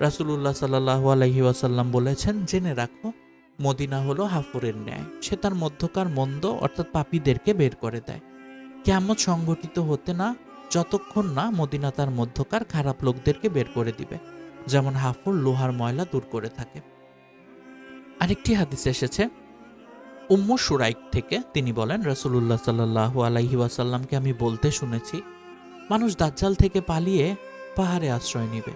রাসূলুল্লাহ সাল্লাল্লাহু আলাইহি ওয়াসাল্লাম বলেছেন, জেনে রাখো, মদিনা হলো হাফরের ন্যায়, সে তার মধ্যকার মন্দ অর্থাৎ পাপীদেরকে বের করে দেয়। কিয়ামত সংঘটিত হতে না যতক্ষণ না মদিনা তার মধ্যকার খারাপ লোকদেরকে বের করে দিবে, যেমন হাফর লোহার ময়লা দূর করে থাকে। আরেকটি হাদিস এসেছে উম্মু শুরাইক থেকে, তিনি বলেন, রাসূলুল্লাহ সাল্লাল্লাহু আলাইহি ওয়াসাল্লামকে আমি বলতে শুনেছি, মানুষ দাজ্জাল থেকে পালিয়ে পাহাড়ে আশ্রয় নিবে।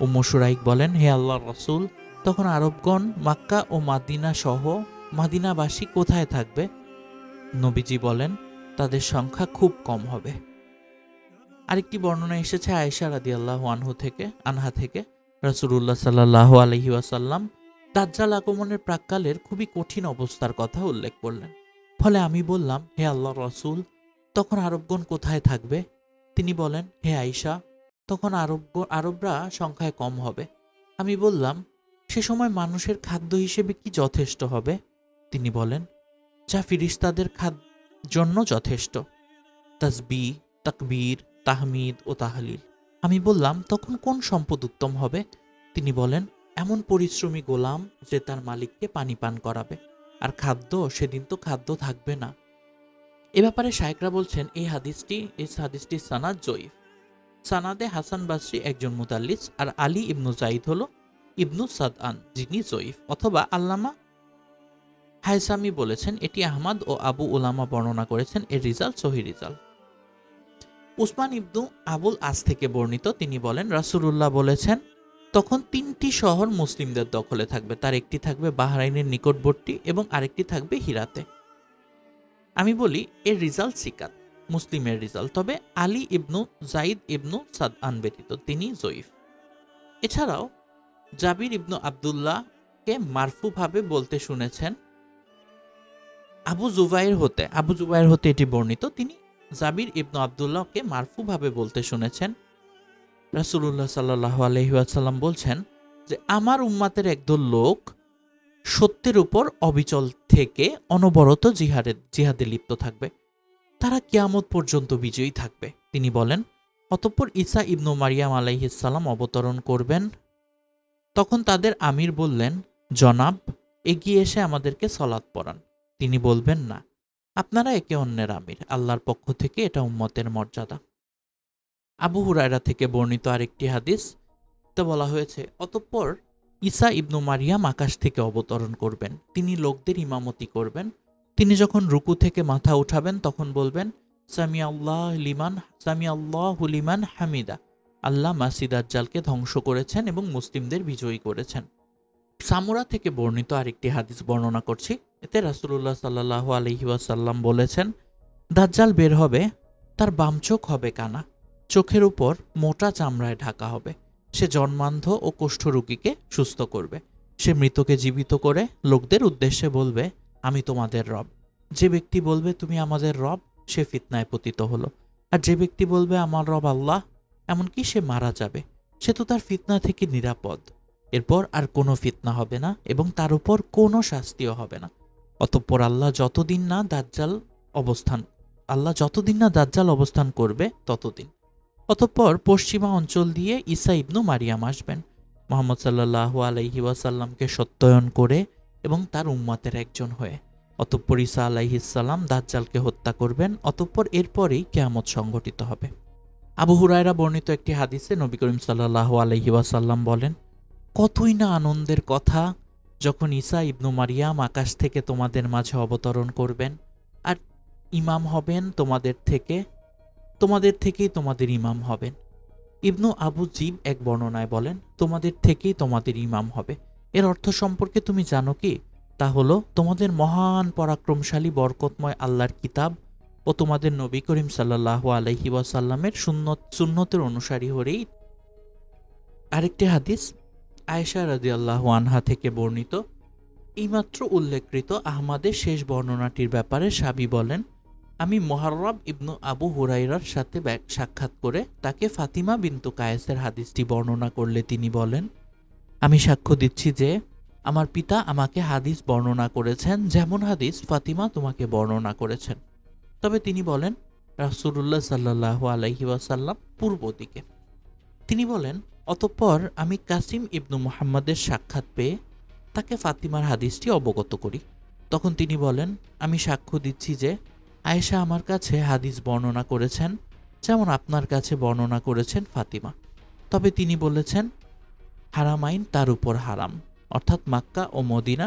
উম্মু শুরাইক বলেন, হে আল্লাহর রাসূল, তখন আরবগণ মক্কা ও মাদিনা সহ মাদিনাবাসী কোথায় থাকবে? নবীজি বলেন, তাদের সংখ্যা খুব কম হবে। আরেকটি বর্ণনা এসেছে আয়েশা রাদিয়াল্লাহু আনহা থেকে, রাসূলুল্লাহ সাল্লাল্লাহু আলাইহি ওয়াসাল্লাম দাজ্জাল আগমনের প্রাক্কালের খুবই কঠিন অবস্থার কথা উল্লেখ করলেন। ফলে আমি বললাম, হে আল্লাহর রাসূল, তখন আরবগণ কোথায় থাকবে? তিনি বলেন, হে আয়েশা, তখন আরবরা সংখ্যায় কম হবে। আমি বললাম, সে সময় মানুষের খাদ্য হিসেবে কি যথেষ্ট হবে? তিনি বলেন, যা ফিরিস্তাদের জন্য যথেষ্ট, তাসবিহ, তাকবীর, তাহমিদ ও তাহলিল। আমি বললাম, তখন কোন সম্পদ উত্তম হবে? তিনি বলেন, এমন পরিশ্রমী গোলাম যে তার মালিককে পানি পান করাবে। আর খাদ্য, সেদিন তো খাদ্য থাকবে না। এ ব্যাপারে শায়খরা বলছেন, এই হাদিসটি সানাদ জয়ীফ। সানাদে হাসান বাসরি একজন মুদাল্লিস, আর আলী ইবনু যায়েদ হলো ইবনু সাদআন, যিনি জয়ীফ। অথবা আল্লামা হায়সামি বলেছেন, এটি আহমদ ও আবু উলামা বর্ণনা করেছেন, এর রিজাল্ট সহিহ রিজাল্ট। উসমান ইবনু আবুল আস থেকে বর্ণিত, তিনি বলেন, রাসূলুল্লাহ বলেছেন, তখন তিনটি শহর মুসলিমদের দখলে থাকবে, তার একটি থাকবে বাহরাইনের নিকটবর্তী এবং আরেকটি থাকবে হিরাতে। আমি বলি, এর রিজাল্ট সিকাত, মুসলিমের রিজাল্ট, তবে আলী ইবনু যায়েদ ইবনু সাদআন ব্যতীত তিনি জয়ীফ। এছাড়াও জাবির ইবনু আবদুল্লাহকে মারফুভাবে বলতে শুনেছেন আবু জুবাইর হতে এটি বর্ণিত। তিনি জাবির ইবনু আবদুল্লাহকে মারফুভাবে বলতে শুনেছেন রাসূলুল্লাহ সাল্লাল্লাহু আলাইহি ওয়াসাল্লাম বলছেন যে আমার উম্মাতের একদল লোক সত্যের উপর অবিচল থেকে অনবরত জিহাদে লিপ্ত থাকবে, তারা কিয়ামত পর্যন্ত বিজয়ী থাকবে। তিনি বলেন, অতঃপর ঈসা ইবনু মারিয়াম আলাইহিস সালাম অবতরণ করবেন। তখন তাদের আমির বললেন, জনাব, এগিয়ে এসে আমাদেরকে সলাত পড়ান। তিনি বলবেন, না, আপনারা একে অন্যের আমির, আল্লাহর পক্ষ থেকে এটা উম্মতের মর্যাদা। আবু হুরায়রা থেকে বর্ণিত আরেকটি হাদিস বলা হয়েছে, অতঃপর ঈসা ইবনু মারিয়াম আকাশ থেকে অবতরণ করবেন। তিনি লোকদের ইমামতি করবেন। তিনি যখন রুকু থেকে মাথা উঠাবেন তখন বলবেন, সামিআল্লাহু লিমান হামিদা। আল্লাহ মাসিহ দাজ্জালকে ধ্বংস করেছেন এবং মুসলিমদের বিজয়ী করেছেন। সামুরা থেকে বর্ণিত আরেকটি হাদিস বর্ণনা করছি। এতে রাসূলুল্লাহ সাল্লাল্লাহু আলাইহি ওয়াসাল্লাম বলেছেন, দাজ্জাল বের হবে, তার বাম চোখ হবে কানা, চোখের উপর মোটা চামড়ায় ঢাকা হবে। সে জন্মান্ধ ও কুষ্ঠরোগীকে সুস্থ করবে। সে মৃতকে জীবিত করে লোকদের উদ্দেশ্যে বলবে, আমি তোমাদের রব। যে ব্যক্তি বলবে তুমি আমাদের রব, সে ফিতনায় পতিত হলো। আর যে ব্যক্তি বলবে আমার রব আল্লাহ, এমনকি সে মারা যাবে, সে তো তার ফিতনা থেকে নিরাপদ। এরপর আর কোনো ফিতনা হবে না এবং তার উপর কোনো শাস্তিও হবে না। অতঃপর আল্লাহ যতদিন না দাজ্জাল অবস্থান করবে ততদিন। অতঃপর পশ্চিমা অঞ্চল দিয়ে ঈসা ইবনু মারিয়াম আসবেন, মুহাম্মদ সাল্লাল্লাহু আলাইহি ওয়াসাল্লামকে সত্যায়ন করে এবং তার উম্মতের একজন হয়ে। অতঃপর ঈসা আলাইহিস সালাম দাজ্জালকে হত্যা করবেন। অতঃপর এরপরেই কিয়ামত সংঘটিত হবে। আবু হুরায়রা বর্ণিত একটি হাদিসে নবী করিম সাল্লাল্লাহু আলাইহি ওয়াসাল্লাম বলেন, কতই না আনন্দের কথা যখন ঈসা ইবনু মারিয়াম আকাশ থেকে তোমাদের মাঝে অবতরণ করবেন আর ইমাম হবেন তোমাদের থেকেই তোমাদের ইমাম হবেন। ইবনু আবু জিব এক বর্ণনায় বলেন, তোমাদের থেকেই তোমাদের ইমাম হবে। এর অর্থ সম্পর্কে তুমি জানো কি? তা হলো তোমাদের মহান পরাক্রমশালী বরকতময় আল্লাহর কিতাব ও তোমাদের নবী করিম সাল্লাল্লাহু আলাইহি ওয়াসাল্লামের সুন্নতের অনুসারী হলেই। আরেকটি হাদিস আয়েশা রাদিয়াল্লাহু আনহা থেকে বর্ণিত, এইমাত্র উল্লেখকৃত আহমদের শেষ বর্ণনাটির ব্যাপারে সাবি বলেন, আমি মুহাররাব ইবনু আবু হুরাইরার সাথে সাক্ষাৎ করে তাকে ফাতিমা বিনতু কায়েসের হাদিসটি বর্ণনা করলে তিনি বলেন, আমি সাক্ষ্য দিচ্ছি যে আমার পিতা আমাকে হাদিস বর্ণনা করেছেন যেমন হাদিস ফাতিমা তোমাকে বর্ণনা করেছেন। তবে তিনি বলেন, রাসূলুল্লাহ সাল্লাল্লাহু আলাইহি ওয়াসাল্লাম পূর্ব দিকে। তিনি বলেন, অতঃপর আমি কাসিম ইবনু মুহাম্মাদের সাক্ষাৎ পেয়ে তাকে ফাতিমার হাদিসটি অবগত করি। তখন তিনি বলেন, আমি সাক্ষ্য দিচ্ছি যে আয়েশা আমার কাছে হাদিস বর্ণনা করেছেন যেমন আপনার কাছে বর্ণনা করেছেন ফাতিমা। তবে তিনি বলেছেন, হারামাইন তার উপর হারাম, অর্থাৎ মক্কা ও মদিনা,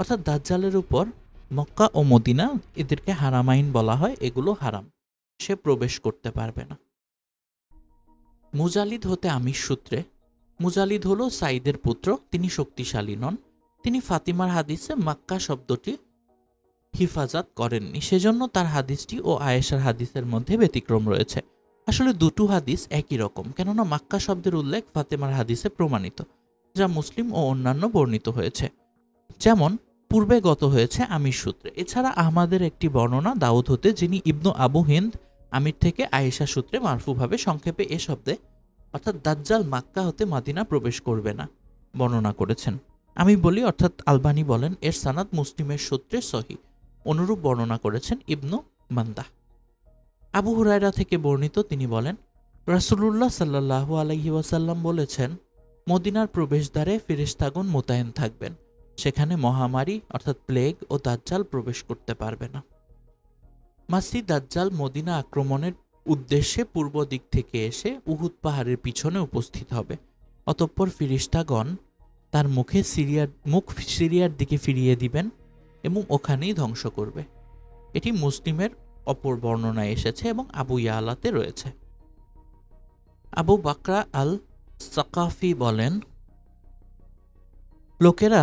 অর্থাৎ দাজ্জালের উপর মক্কা ও মদিনা, এদেরকে হারামাইন বলা হয়, এগুলো হারাম, সে প্রবেশ করতে পারবে না। মুজালিদ হতে আমিষ সূত্রে, মুজালিদ হল সাইদের পুত্র, তিনি শক্তিশালী নন। তিনি ফাতিমার হাদিসে মক্কা শব্দটি হিফাজত করেননি, সেজন্য তার হাদিসটি ও আয়েশার হাদিসের মধ্যে ব্যতিক্রম রয়েছে। আসলে দুটো হাদিস একই রকম, কেননা মক্কা শব্দের উল্লেখ ফাতেমার হাদিসে প্রমাণিত, যা মুসলিম ও অন্যান্য বর্ণিত হয়েছে, যেমন পূর্বে গত হয়েছে আমির সূত্রে। এছাড়া আহমাদের একটি বর্ণনা দাউদ হতে, যিনি ইবনু আবু হিন্দ আমির থেকে আয়েশা সূত্রে মারফুভাবে সংক্ষেপে এ শব্দে, অর্থাৎ দাজ্জাল মাক্কা হতে মাদিনা প্রবেশ করবে না, বর্ণনা করেছেন। আমি বলি, অর্থাৎ আলবানী বলেন, এর সানাদ মুসলিমের সূত্রে সহিহ। অনুরূপ বর্ণনা করেছেন ইবনু মান্দাহ। আবু হুরায়রা থেকে বর্ণিত, তিনি বলেন, রাসূলুল্লাহ সাল্লাল্লাহু আলাইহি ওয়াসাল্লাম বলেছেন, মদিনার প্রবেশদ্বারে ফেরেশতাগণ মোতায়েন থাকবেন, সেখানে মহামারী অর্থাৎ প্লেগ ও দাজ্জাল প্রবেশ করতে পারবে না। মাসিহ দাজ্জাল মদিনা আক্রমণের উদ্দেশ্যে পূর্ব দিক থেকে এসে উহুদ পাহাড়ের পিছনে উপস্থিত হবে। অতঃপর ফেরেশতাগণ তার মুখ সিরিয়ার দিকে ফিরিয়ে দিবেন এবং ওখানেই ধ্বংস করবে। এটি মুসলিমের অপর বর্ণনায় এসেছে এবং আবু ইয়ালাতে রয়েছে। আবু বাকরা আল সাকাফি বলেন, লোকেরা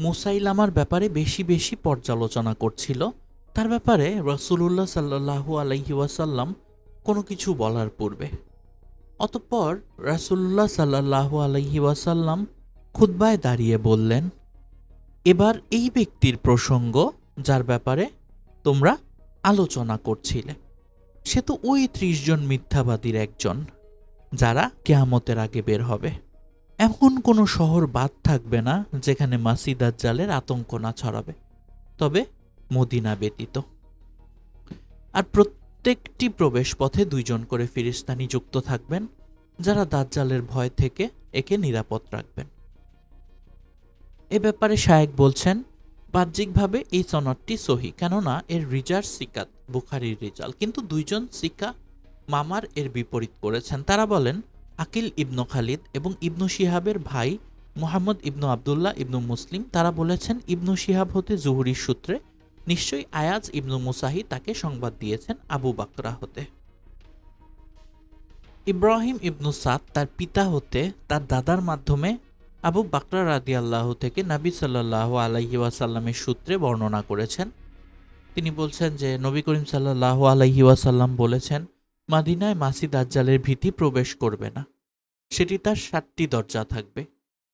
মুসাইলামার ব্যাপারে বেশি বেশি পর্যালোচনা করছিল। তার ব্যাপারে রাসূলুল্লাহ সাল্লাল্লাহু আলাইহি ওয়াসাল্লাম কোনো কিছু বলার পূর্বে অতঃপর রাসূলুল্লাহ সাল্লাল্লাহু আলাইহি ওয়াসাল্লাম খুতবায় দাঁড়িয়ে বললেন, এবার এই ব্যক্তির প্রসঙ্গ যার ব্যাপারে তোমরা আলোচনা করছিলে। সে তো ওই ৩০ জন মিথ্যাবাদীর একজন, যারা কিয়ামতের আগে বের হবে। এমন কোনো শহর বাদ থাকবে না যেখানে মাসিহ দাজ্জালের আতঙ্ক না ছড়াবে, তবে মদিনা ব্যতীত। আর প্রত্যেকটি প্রবেশ পথে ২ জন করে ফেরেশতা নিযুক্ত থাকবেন, যারা দাজ্জালের ভয় থেকে একে নিরাপদ রাখবেন। এ ব্যাপারে শায়েখ বলছেন, বাহ্যিকভাবে এই সনদটি সহি, কেননা এর রিজার সিকাত বুখারীর রিজাল, কিন্তু ২ জন সিকা মামার এর বিপরীত করেছেন। তারা বলেন, আকিল ইবনু খালিদ এবং ইবনু শিহাবের ভাই মুহাম্মদ ইবনু আবদুল্লাহ ইবনু মুসলিম, তারা বলেছেন ইবনু শিহাব হতে জুহরির সূত্রে, নিশ্চয়ই আয়াজ ইবনু মুসাহি তাকে সংবাদ দিয়েছেন আবু বাকরা হতে। ইব্রাহিম ইবনু সাদ তার পিতা হতে তার দাদার মাধ্যমে আবু বাকরা রাদিয়াল্লাহু থেকে নবী সাল্লাল্লাহু আলাইহি ওয়াসাল্লামের সূত্রে বর্ণনা করেছেন। তিনি বলছেন যে নবী করিম সাল্লাল্লাহু আলাইহি ওয়াসাল্লাম বলেছেন, মাদিনায় মাসিহ দাজ্জালের ভীতি প্রবেশ করবে না। সেটি তার ৭টি দরজা থাকবে।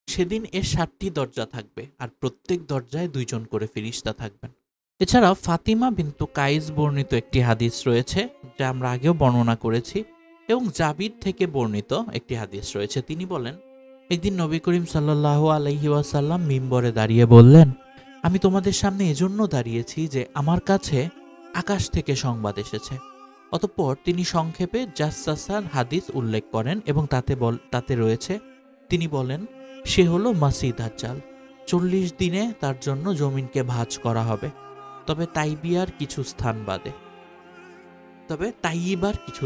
সেদিন এর ৭টি দরজা থাকবে, আর প্রত্যেক দরজায় ২ জন করে ফেরেশতা থাকবেন। এছাড়াও ফাতিমা বিনতু কাইস বর্ণিত একটি হাদিস রয়েছে, যা আমরা আগেও বর্ণনা করেছি, এবং জাবির থেকে বর্ণিত একটি হাদিস রয়েছে। তিনি বলেন, একদিন নবী করিম সাল্লাল্লাহু আলাইহি ওয়াসাল্লাম মিম্বরে দাঁড়িয়ে বললেন, আমি তোমাদের সামনে এজন্য দাঁড়িয়েছি যে আমার কাছে আকাশ থেকে সংবাদ এসেছে। অতঃপর তিনি সংক্ষেপে জাসসাসার হাদিস উল্লেখ করেন এবং তাতে রয়েছে, তিনি বলেন, সে হলো মাসিহ দাজ্জাল। ৪০ দিনে তার জন্য জমিনকে ভাঁজ করা হবে, তবে তাইবার কিছু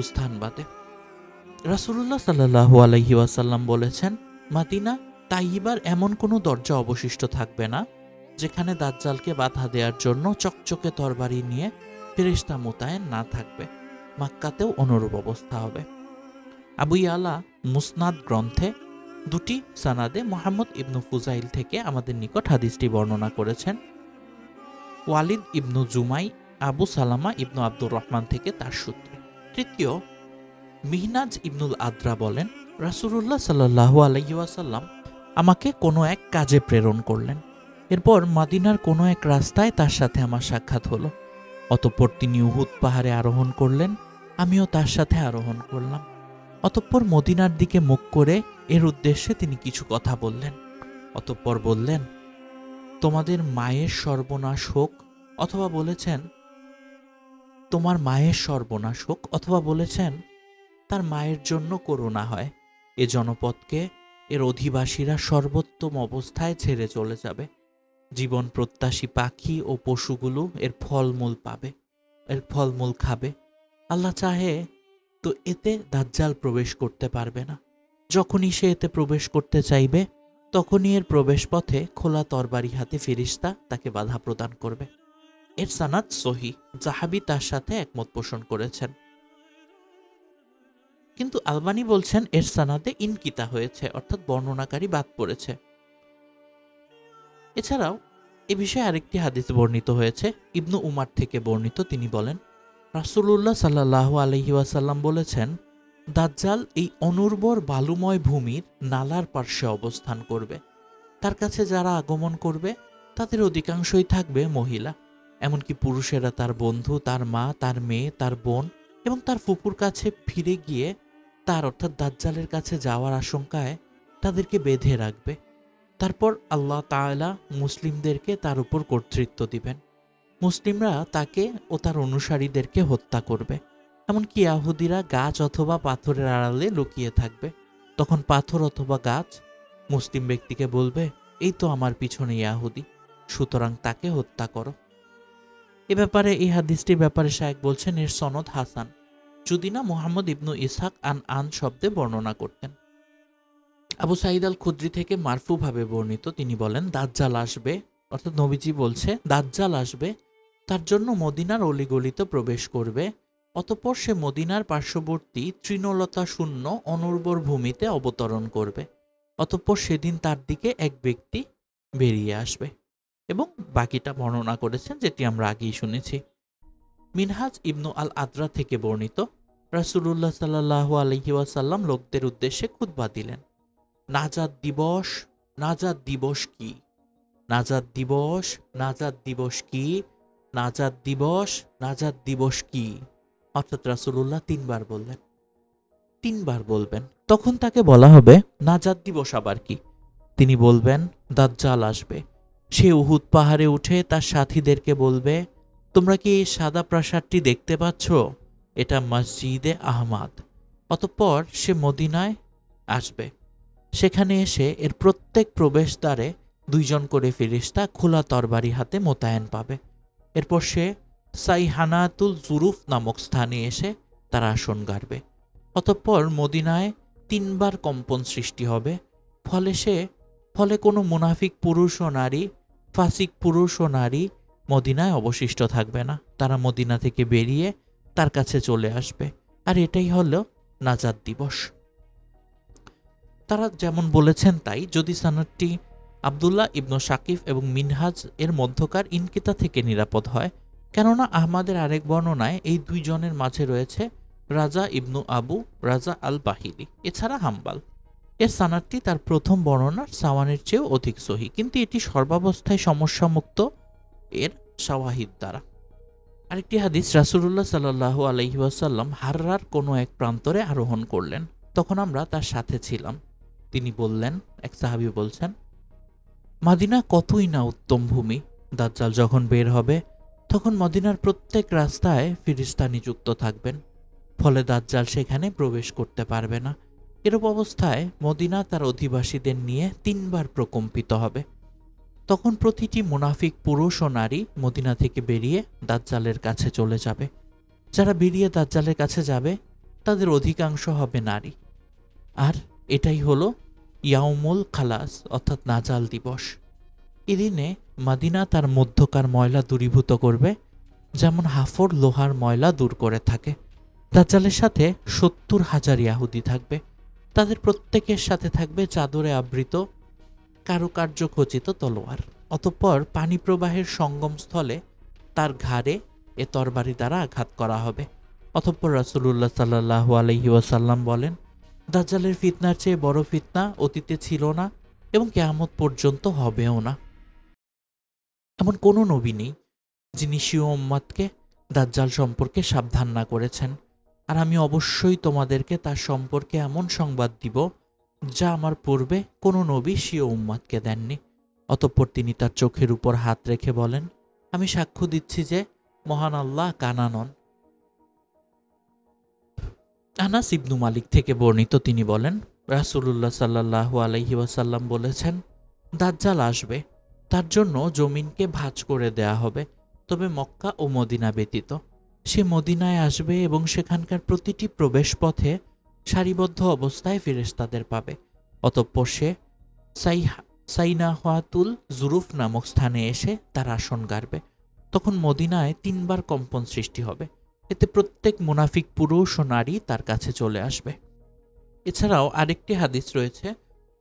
স্থান বাদে। রাসূলুল্লাহ সাল্লাল্লাহু আলাইহি ওয়াসাল্লাম বলেছেন, মাদিনা তাইবার এমন কোনো দরজা অবশিষ্ট থাকবে না যেখানে দাজ্জালকে বাধা দেওয়ার জন্য চকচকে তরবারি নিয়ে ফেরেশতা মোতায়েন না থাকবে। মক্কাতেও অনুরূপ অবস্থা হবে। আবু ইয়ালা মুসনাদ গ্রন্থে ২টি সানাদে মুহাম্মদ ইবনু ফুজাইল থেকে আমাদের নিকট হাদিসটি বর্ণনা করেছেন। ওয়ালিদ ইবনু জুমাই আবু সালামা ইবনু আব্দুর রহমান থেকে তার সূত্রে। তৃতীয়, মিহনাজ ইবনুল আদ্রা বলেন, রাসূলুল্লাহ সাল্লাল্লাহু আলাইহি ওয়াসাল্লাম আমাকে কোনো এক কাজে প্রেরণ করলেন। এরপর মাদিনার কোনো এক রাস্তায় তার সাথে আমার সাক্ষাৎ হলো। অতঃপর তিনি উহুদ পাহাড়ে আরোহণ করলেন, আমিও তার সাথে আরোহণ করলাম। অতঃপর মদিনার দিকে মুখ করে এর উদ্দেশ্যে তিনি কিছু কথা বললেন। অতঃপর বললেন, তোমাদের মায়ের সর্বনাশ হোক, অথবা বলেছেন তোমার মায়ের সর্বনাশ হোক, অথবা বলেছেন তার মায়ের জন্য করুণা হয়। এ জনপদকে এর অধিবাসীরা সর্বোত্তম অবস্থায় ছেড়ে চলে যাবে। জীবন প্রত্যাশী পাখি ও পশুগুলো এর ফলমূল খাবে। আল্লাহ চাহে তো এতে দাজ্জাল প্রবেশ করতে পারবে না। যখনই সে এতে প্রবেশ করতে চাইবে, তখনই এর প্রবেশ পথে খোলা তরবারি হাতে ফেরেশতা তাকে বাধা প্রদান করবে। এর সানাদ সহি, জাহাবি তার সাথে একমত পোষণ করেছেন, কিন্তু আলবানী বলছেন এর সানাদে ইনকিতা হয়েছে, অর্থাৎ বর্ণনাকারী বাদ পড়েছে। এছাড়াও এ বিষয়ে আরেকটি হাদিস বর্ণিত হয়েছে, ইবনু উমার থেকে বর্ণিত। তিনি বলেন, রাসূলুল্লাহ সাল্লাল্লাহু আলাইহি ওয়াসাল্লাম বলেছেন, দাজ্জাল এই অনুর্বর বালুময় ভূমির নালার পার্শ্বে অবস্থান করবে। তার কাছে যারা আগমন করবে তাদের অধিকাংশই থাকবে মহিলা, এমনকি পুরুষেরা তার বন্ধু, তার মা, তার মেয়ে, তার বোন এবং তার ফুপুর কাছে ফিরে গিয়ে তার অর্থাৎ দাজ্জালের কাছে যাওয়ার আশঙ্কায় তাদেরকে বেঁধে রাখবে। তারপর আল্লাহ তাআলা মুসলিমদেরকে তার উপর কর্তৃত্ব দিবেন। মুসলিমরা তাকে ও তার অনুসারীদেরকে হত্যা করবে। এমনকি ইয়াহুদিরা গাছ অথবা পাথরের আড়ালে লুকিয়ে থাকবে। তখন পাথর অথবা গাছ মুসলিম ব্যক্তিকে বলবে, এই তো আমার পিছনে ইয়াহুদি, সুতরাং তাকে হত্যা করো। এ ব্যাপারে এই হাদিসটির ব্যাপারে শায়েখ বলছেন এর সনদ হাসান, যদি না মুহাম্মদ ইবনু ইসহাক আন শব্দে বর্ণনা করতেন। আবু সাঈদ আল খুদরি থেকে মারফুভাবে বর্ণিত, তিনি বলেন, দাজ্জাল আসবে, অর্থাৎ নবীজি বলছে, দাজ্জাল আসবে, তার জন্য মদিনার অলিগলিতে প্রবেশ করবে। অতঃপর সে মদিনার পার্শ্ববর্তী তৃণলতা শূন্য অনুর্বর ভূমিতে অবতরণ করবে। অতঃপর সেদিন তার দিকে এক ব্যক্তি বেরিয়ে আসবে, এবং বাকিটা বর্ণনা করেছেন যেটি আমরা আগেই শুনেছি। মিনহাজ ইবনু আল আদ্রা থেকে বর্ণিত, রাসূলুল্লাহ সাল্লাল্লাহু আলাইহি ওয়াসাল্লাম লোকদের উদ্দেশ্যে খুতবা দিলেন। নাজাত দিবস, নাজাত দিবস কি? নাজাত দিবস, নাজাত দিবস কি? নাজাত দিবস, নাজাত দিবস কি? অর্থাৎ রাসূলুল্লাহ ৩ বার বললেন। ৩ বার বলবেন। তখন তাকে বলা হবে নাজাত দিবস আবার কি? তিনি বলবেন দাজ্জাল আসবে। সে উহুদ পাহাড়ে উঠে তার সাথীদেরকে বলবে, তোমরা কি এই সাদা প্রাসাদটি দেখতে পাচ্ছ? এটা মসজিদে আহমাদ। অতঃপর সে মদিনায় আসবে। সেখানে এসে এর প্রত্যেক প্রবেশদ্বারে ২ জন করে ফেরেশতা খোলা তরবারি হাতে মোতায়েন পাবে। এরপর সে সাইহানাতুল জুরুফ নামক স্থানে এসে তার আসন গাড়বে। অতঃপর মদিনায় ৩ বার কম্পন সৃষ্টি হবে। ফলে কোনো মুনাফিক পুরুষ ও নারী, ফাসিক পুরুষ ও নারী মদিনায় অবশিষ্ট থাকবে না। তারা মদিনা থেকে বেরিয়ে তার কাছে চলে আসবে। আর এটাই হলো নাজাত দিবস। তারা যেমন বলেছেন তাই, যদি সনদটি আবদুল্লাহ ইবনু শাকিফ এবং মিনহাজ এর মধ্যকার ইনকিতা থেকে নিরাপদ হয়, কেননা আহমাদের আরেক বর্ণনায় এই ২ জনের মাঝে রয়েছে রাজা ইবনু আবু রাজা আল বাহিলি, এছাড়া হাম্বাল। এর সানাদটি তার প্রথম বর্ণনার সাওয়ানের চেয়েও অধিক সহি, কিন্তু এটি সর্বাবস্থায় সমস্যামুক্ত এর শাওয়াহিদ দ্বারা। আরেকটি হাদিস, রাসূলুল্লাহ সাল্লাল্লাহু আলাইহি ওয়াসাল্লাম হাররার কোনো এক প্রান্তরে আরোহণ করলেন। তখন আমরা তার সাথে ছিলাম। তিনি বললেন, এক সাহাবী বলছেন, মদিনা কতই না উত্তম ভূমি। দাজ্জাল যখন বের হবে তখন মদিনার প্রত্যেক রাস্তায় ফেরেশতা নিযুক্ত থাকবেন। ফলে দাজ্জাল সেখানে প্রবেশ করতে পারবে না। এরূপ অবস্থায় মদিনা তার অধিবাসীদের নিয়ে ৩ বার প্রকম্পিত হবে। তখন প্রতিটি মুনাফিক পুরুষ ও নারী মদিনা থেকে বেরিয়ে দাজ্জালের কাছে চলে যাবে। যারা বেরিয়ে দাজ্জালের কাছে যাবে তাদের অধিকাংশ হবে নারী। আর এটাই হলো ইয়াউমুল খালাস, অর্থাৎ নাজাল দিবস। এদিনে মদিনা তার মধ্যকার ময়লা দূরীভূত করবে, যেমন হাফর লোহার ময়লা দূর করে থাকে। দাজ্জালের সাথে ৭০,০০০ ইয়াহুদি থাকবে। তাদের প্রত্যেকের সাথে থাকবে চাদরে আবৃত কারুকার্য খচিত তলোয়ার। অতঃপর পানি প্রবাহের সঙ্গমস্থলে তার ঘাড়ে এ তরবারি দ্বারা আঘাত করা হবে। অতঃপর রাসূলুল্লাহ সাল্লাল্লাহু আলাইহি ওয়াসাল্লাম বলেন, দাজ্জালের ফিতনার চেয়ে বড় ফিতনা অতীতে ছিল না এবং কিয়ামত পর্যন্ত হবেও না। এমন কোনো নবী নেই যিনি স্বীয় উম্মতকে দাজ্জাল সম্পর্কে সাবধান না করেছেন। আর আমি অবশ্যই তোমাদেরকে তার সম্পর্কে এমন সংবাদ দিব যা আমার পূর্বে কোনো নবী স্বীয় উম্মতকে দেননি। অতঃপর তিনি তার চোখের উপর হাত রেখে বলেন, আমি সাক্ষ্য দিচ্ছি যে মহান আল্লাহ কানা নন। আনাস ইবনু মালিক থেকে বর্ণিত, তিনি বলেন, রাসূলুল্লাহ সাল্লাল্লাহু আলাইহি ওয়াসাল্লাম বলেছেন, দাজ্জাল আসবে, তার জন্য জমিনকে ভাঁজ করে দেয়া হবে, তবে মক্কা ও মদিনা ব্যতীত। সে মদিনায় আসবে এবং সেখানকার প্রতিটি প্রবেশ পথে সারিবদ্ধ অবস্থায় ফেরেশতাদের পাবে। অতঃপর সে সাইনাহাতুল জুরুফ নামক স্থানে এসে তার আসন গাড়বে। তখন মদিনায় ৩ বার কম্পন সৃষ্টি হবে। এতে প্রত্যেক মুনাফিক পুরুষ ও নারী তার কাছে চলে আসবে। এছাড়াও আরেকটি হাদিস রয়েছে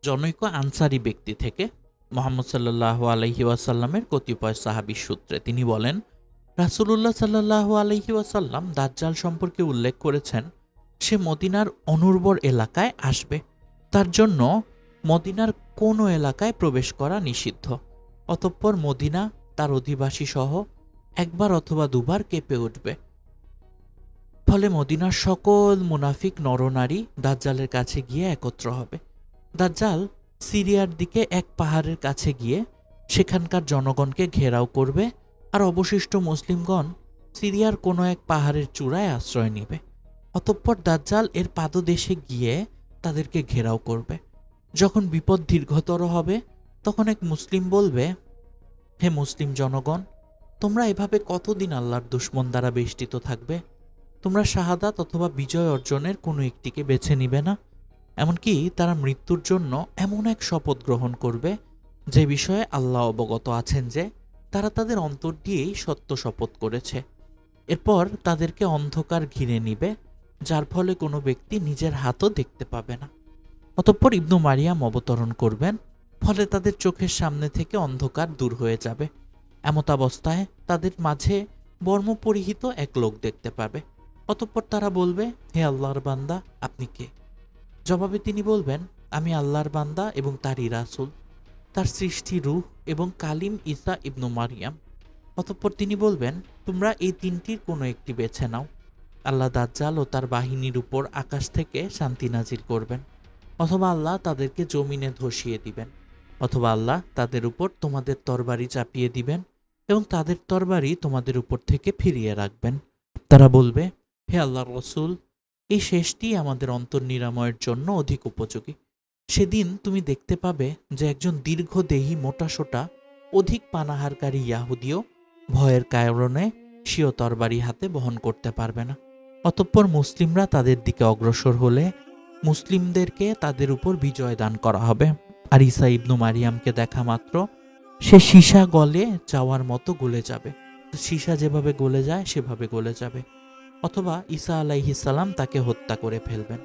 জনৈক আনসারি ব্যক্তি থেকে, মুহাম্মদ সাল্লাল্লাহু আলাইহি ওয়াসাল্লামের কতিপয় সাহাবীর সূত্রে। তিনি বলেন, রাসূলুল্লাহ সাল্লাল্লাহু আলাইহি ওয়াসাল্লাম দাজ্জাল সম্পর্কে উল্লেখ করেছেন, সে মদিনার অনুর্বর এলাকায় আসবে। তার জন্য মদিনার কোনো এলাকায় প্রবেশ করা নিষিদ্ধ। অতঃপর মদিনা তার অধিবাসী সহ ১ বার অথবা ২ বার কেঁপে উঠবে। ফলে মদিনার সকল মুনাফিক নরনারী দাজ্জালের কাছে গিয়ে একত্র হবে। দাজ্জাল সিরিয়ার দিকে এক পাহাড়ের কাছে গিয়ে সেখানকার জনগণকে ঘেরাও করবে, আর অবশিষ্ট মুসলিমগণ সিরিয়ার কোনো এক পাহাড়ের চূড়ায় আশ্রয় নেবে। অতঃপর দাজ্জাল এর পাদদেশে গিয়ে তাদেরকে ঘেরাও করবে। যখন বিপদ দীর্ঘতর হবে তখন এক মুসলিম বলবে, হে মুসলিম জনগণ, তোমরা এভাবে কতদিন আল্লাহর দুশমন দ্বারা বেষ্টিত থাকবে? তোমরা শাহাদাত অথবা বিজয় অর্জনের কোনো একটিকে বেছে নিবে না? এমনকি তারা মৃত্যুর জন্য এমন এক শপথ গ্রহণ করবে যে বিষয়ে আল্লাহ অবগত আছেন যে তারা তাদের অন্তর দিয়েই সত্য শপথ করেছে। এরপর তাদেরকে অন্ধকার ঘিরে নিবে, যার ফলে কোনো ব্যক্তি নিজের হাতও দেখতে পাবে না। অতঃপর ইবনু মারিয়াম অবতরণ করবেন, ফলে তাদের চোখের সামনে থেকে অন্ধকার দূর হয়ে যাবে। এমতাবস্থায় তাদের মাঝে বর্ম পরিহিত এক লোক দেখতে পাবে। অতঃপর তারা বলবে, হে আল্লাহর বান্দা, আপনি কে? জবাবে তিনি বলবেন, আমি আল্লাহর বান্দা এবং তারই রাসূল, তার সৃষ্টি রূহ এবং কালিম ঈসা ইবনু মারিয়াম। অতঃপর তিনি বলবেন, তোমরা এই তিনটির কোনো একটি বেছে নাও। আল্লাহ দাজ্জাল ও তার বাহিনীর উপর আকাশ থেকে শান্তি নাজিল করবেন, অথবা আল্লাহ তাদেরকে জমিনে ধসিয়ে দিবেন, অথবা আল্লাহ তাদের উপর তোমাদের তরবারি চাপিয়ে দিবেন এবং তাদের তরবারি তোমাদের উপর থেকে ফিরিয়ে রাখবেন। তারা বলবে, হে আল্লাহর রসূল, এই শেষটি আমাদের অন্তর নিরাময়ের জন্য অধিক উপযোগী। সেদিন তুমি দেখতে পাবে যে একজন দীর্ঘদেহী মোটাসোটা অধিক পানাহারকারী ইয়াহুদিও ভয়ের কারণে স্বীয় তরবারি হাতে বহন করতে পারবে না। অতঃপর মুসলিমরা তাদের দিকে অগ্রসর হলে মুসলিমদেরকে তাদের উপর বিজয় দান করা হবে, আর ঈসা ইবনু মারিয়ামকে দেখা মাত্র সে সীসা গলে যাওয়ার মতো গলে যাবে। সীসা যেভাবে গলে যায় সেভাবে গলে যাবে, অথবা ঈসা আলাইহিস সালাম তাকে হত্যা করে ফেলবেন।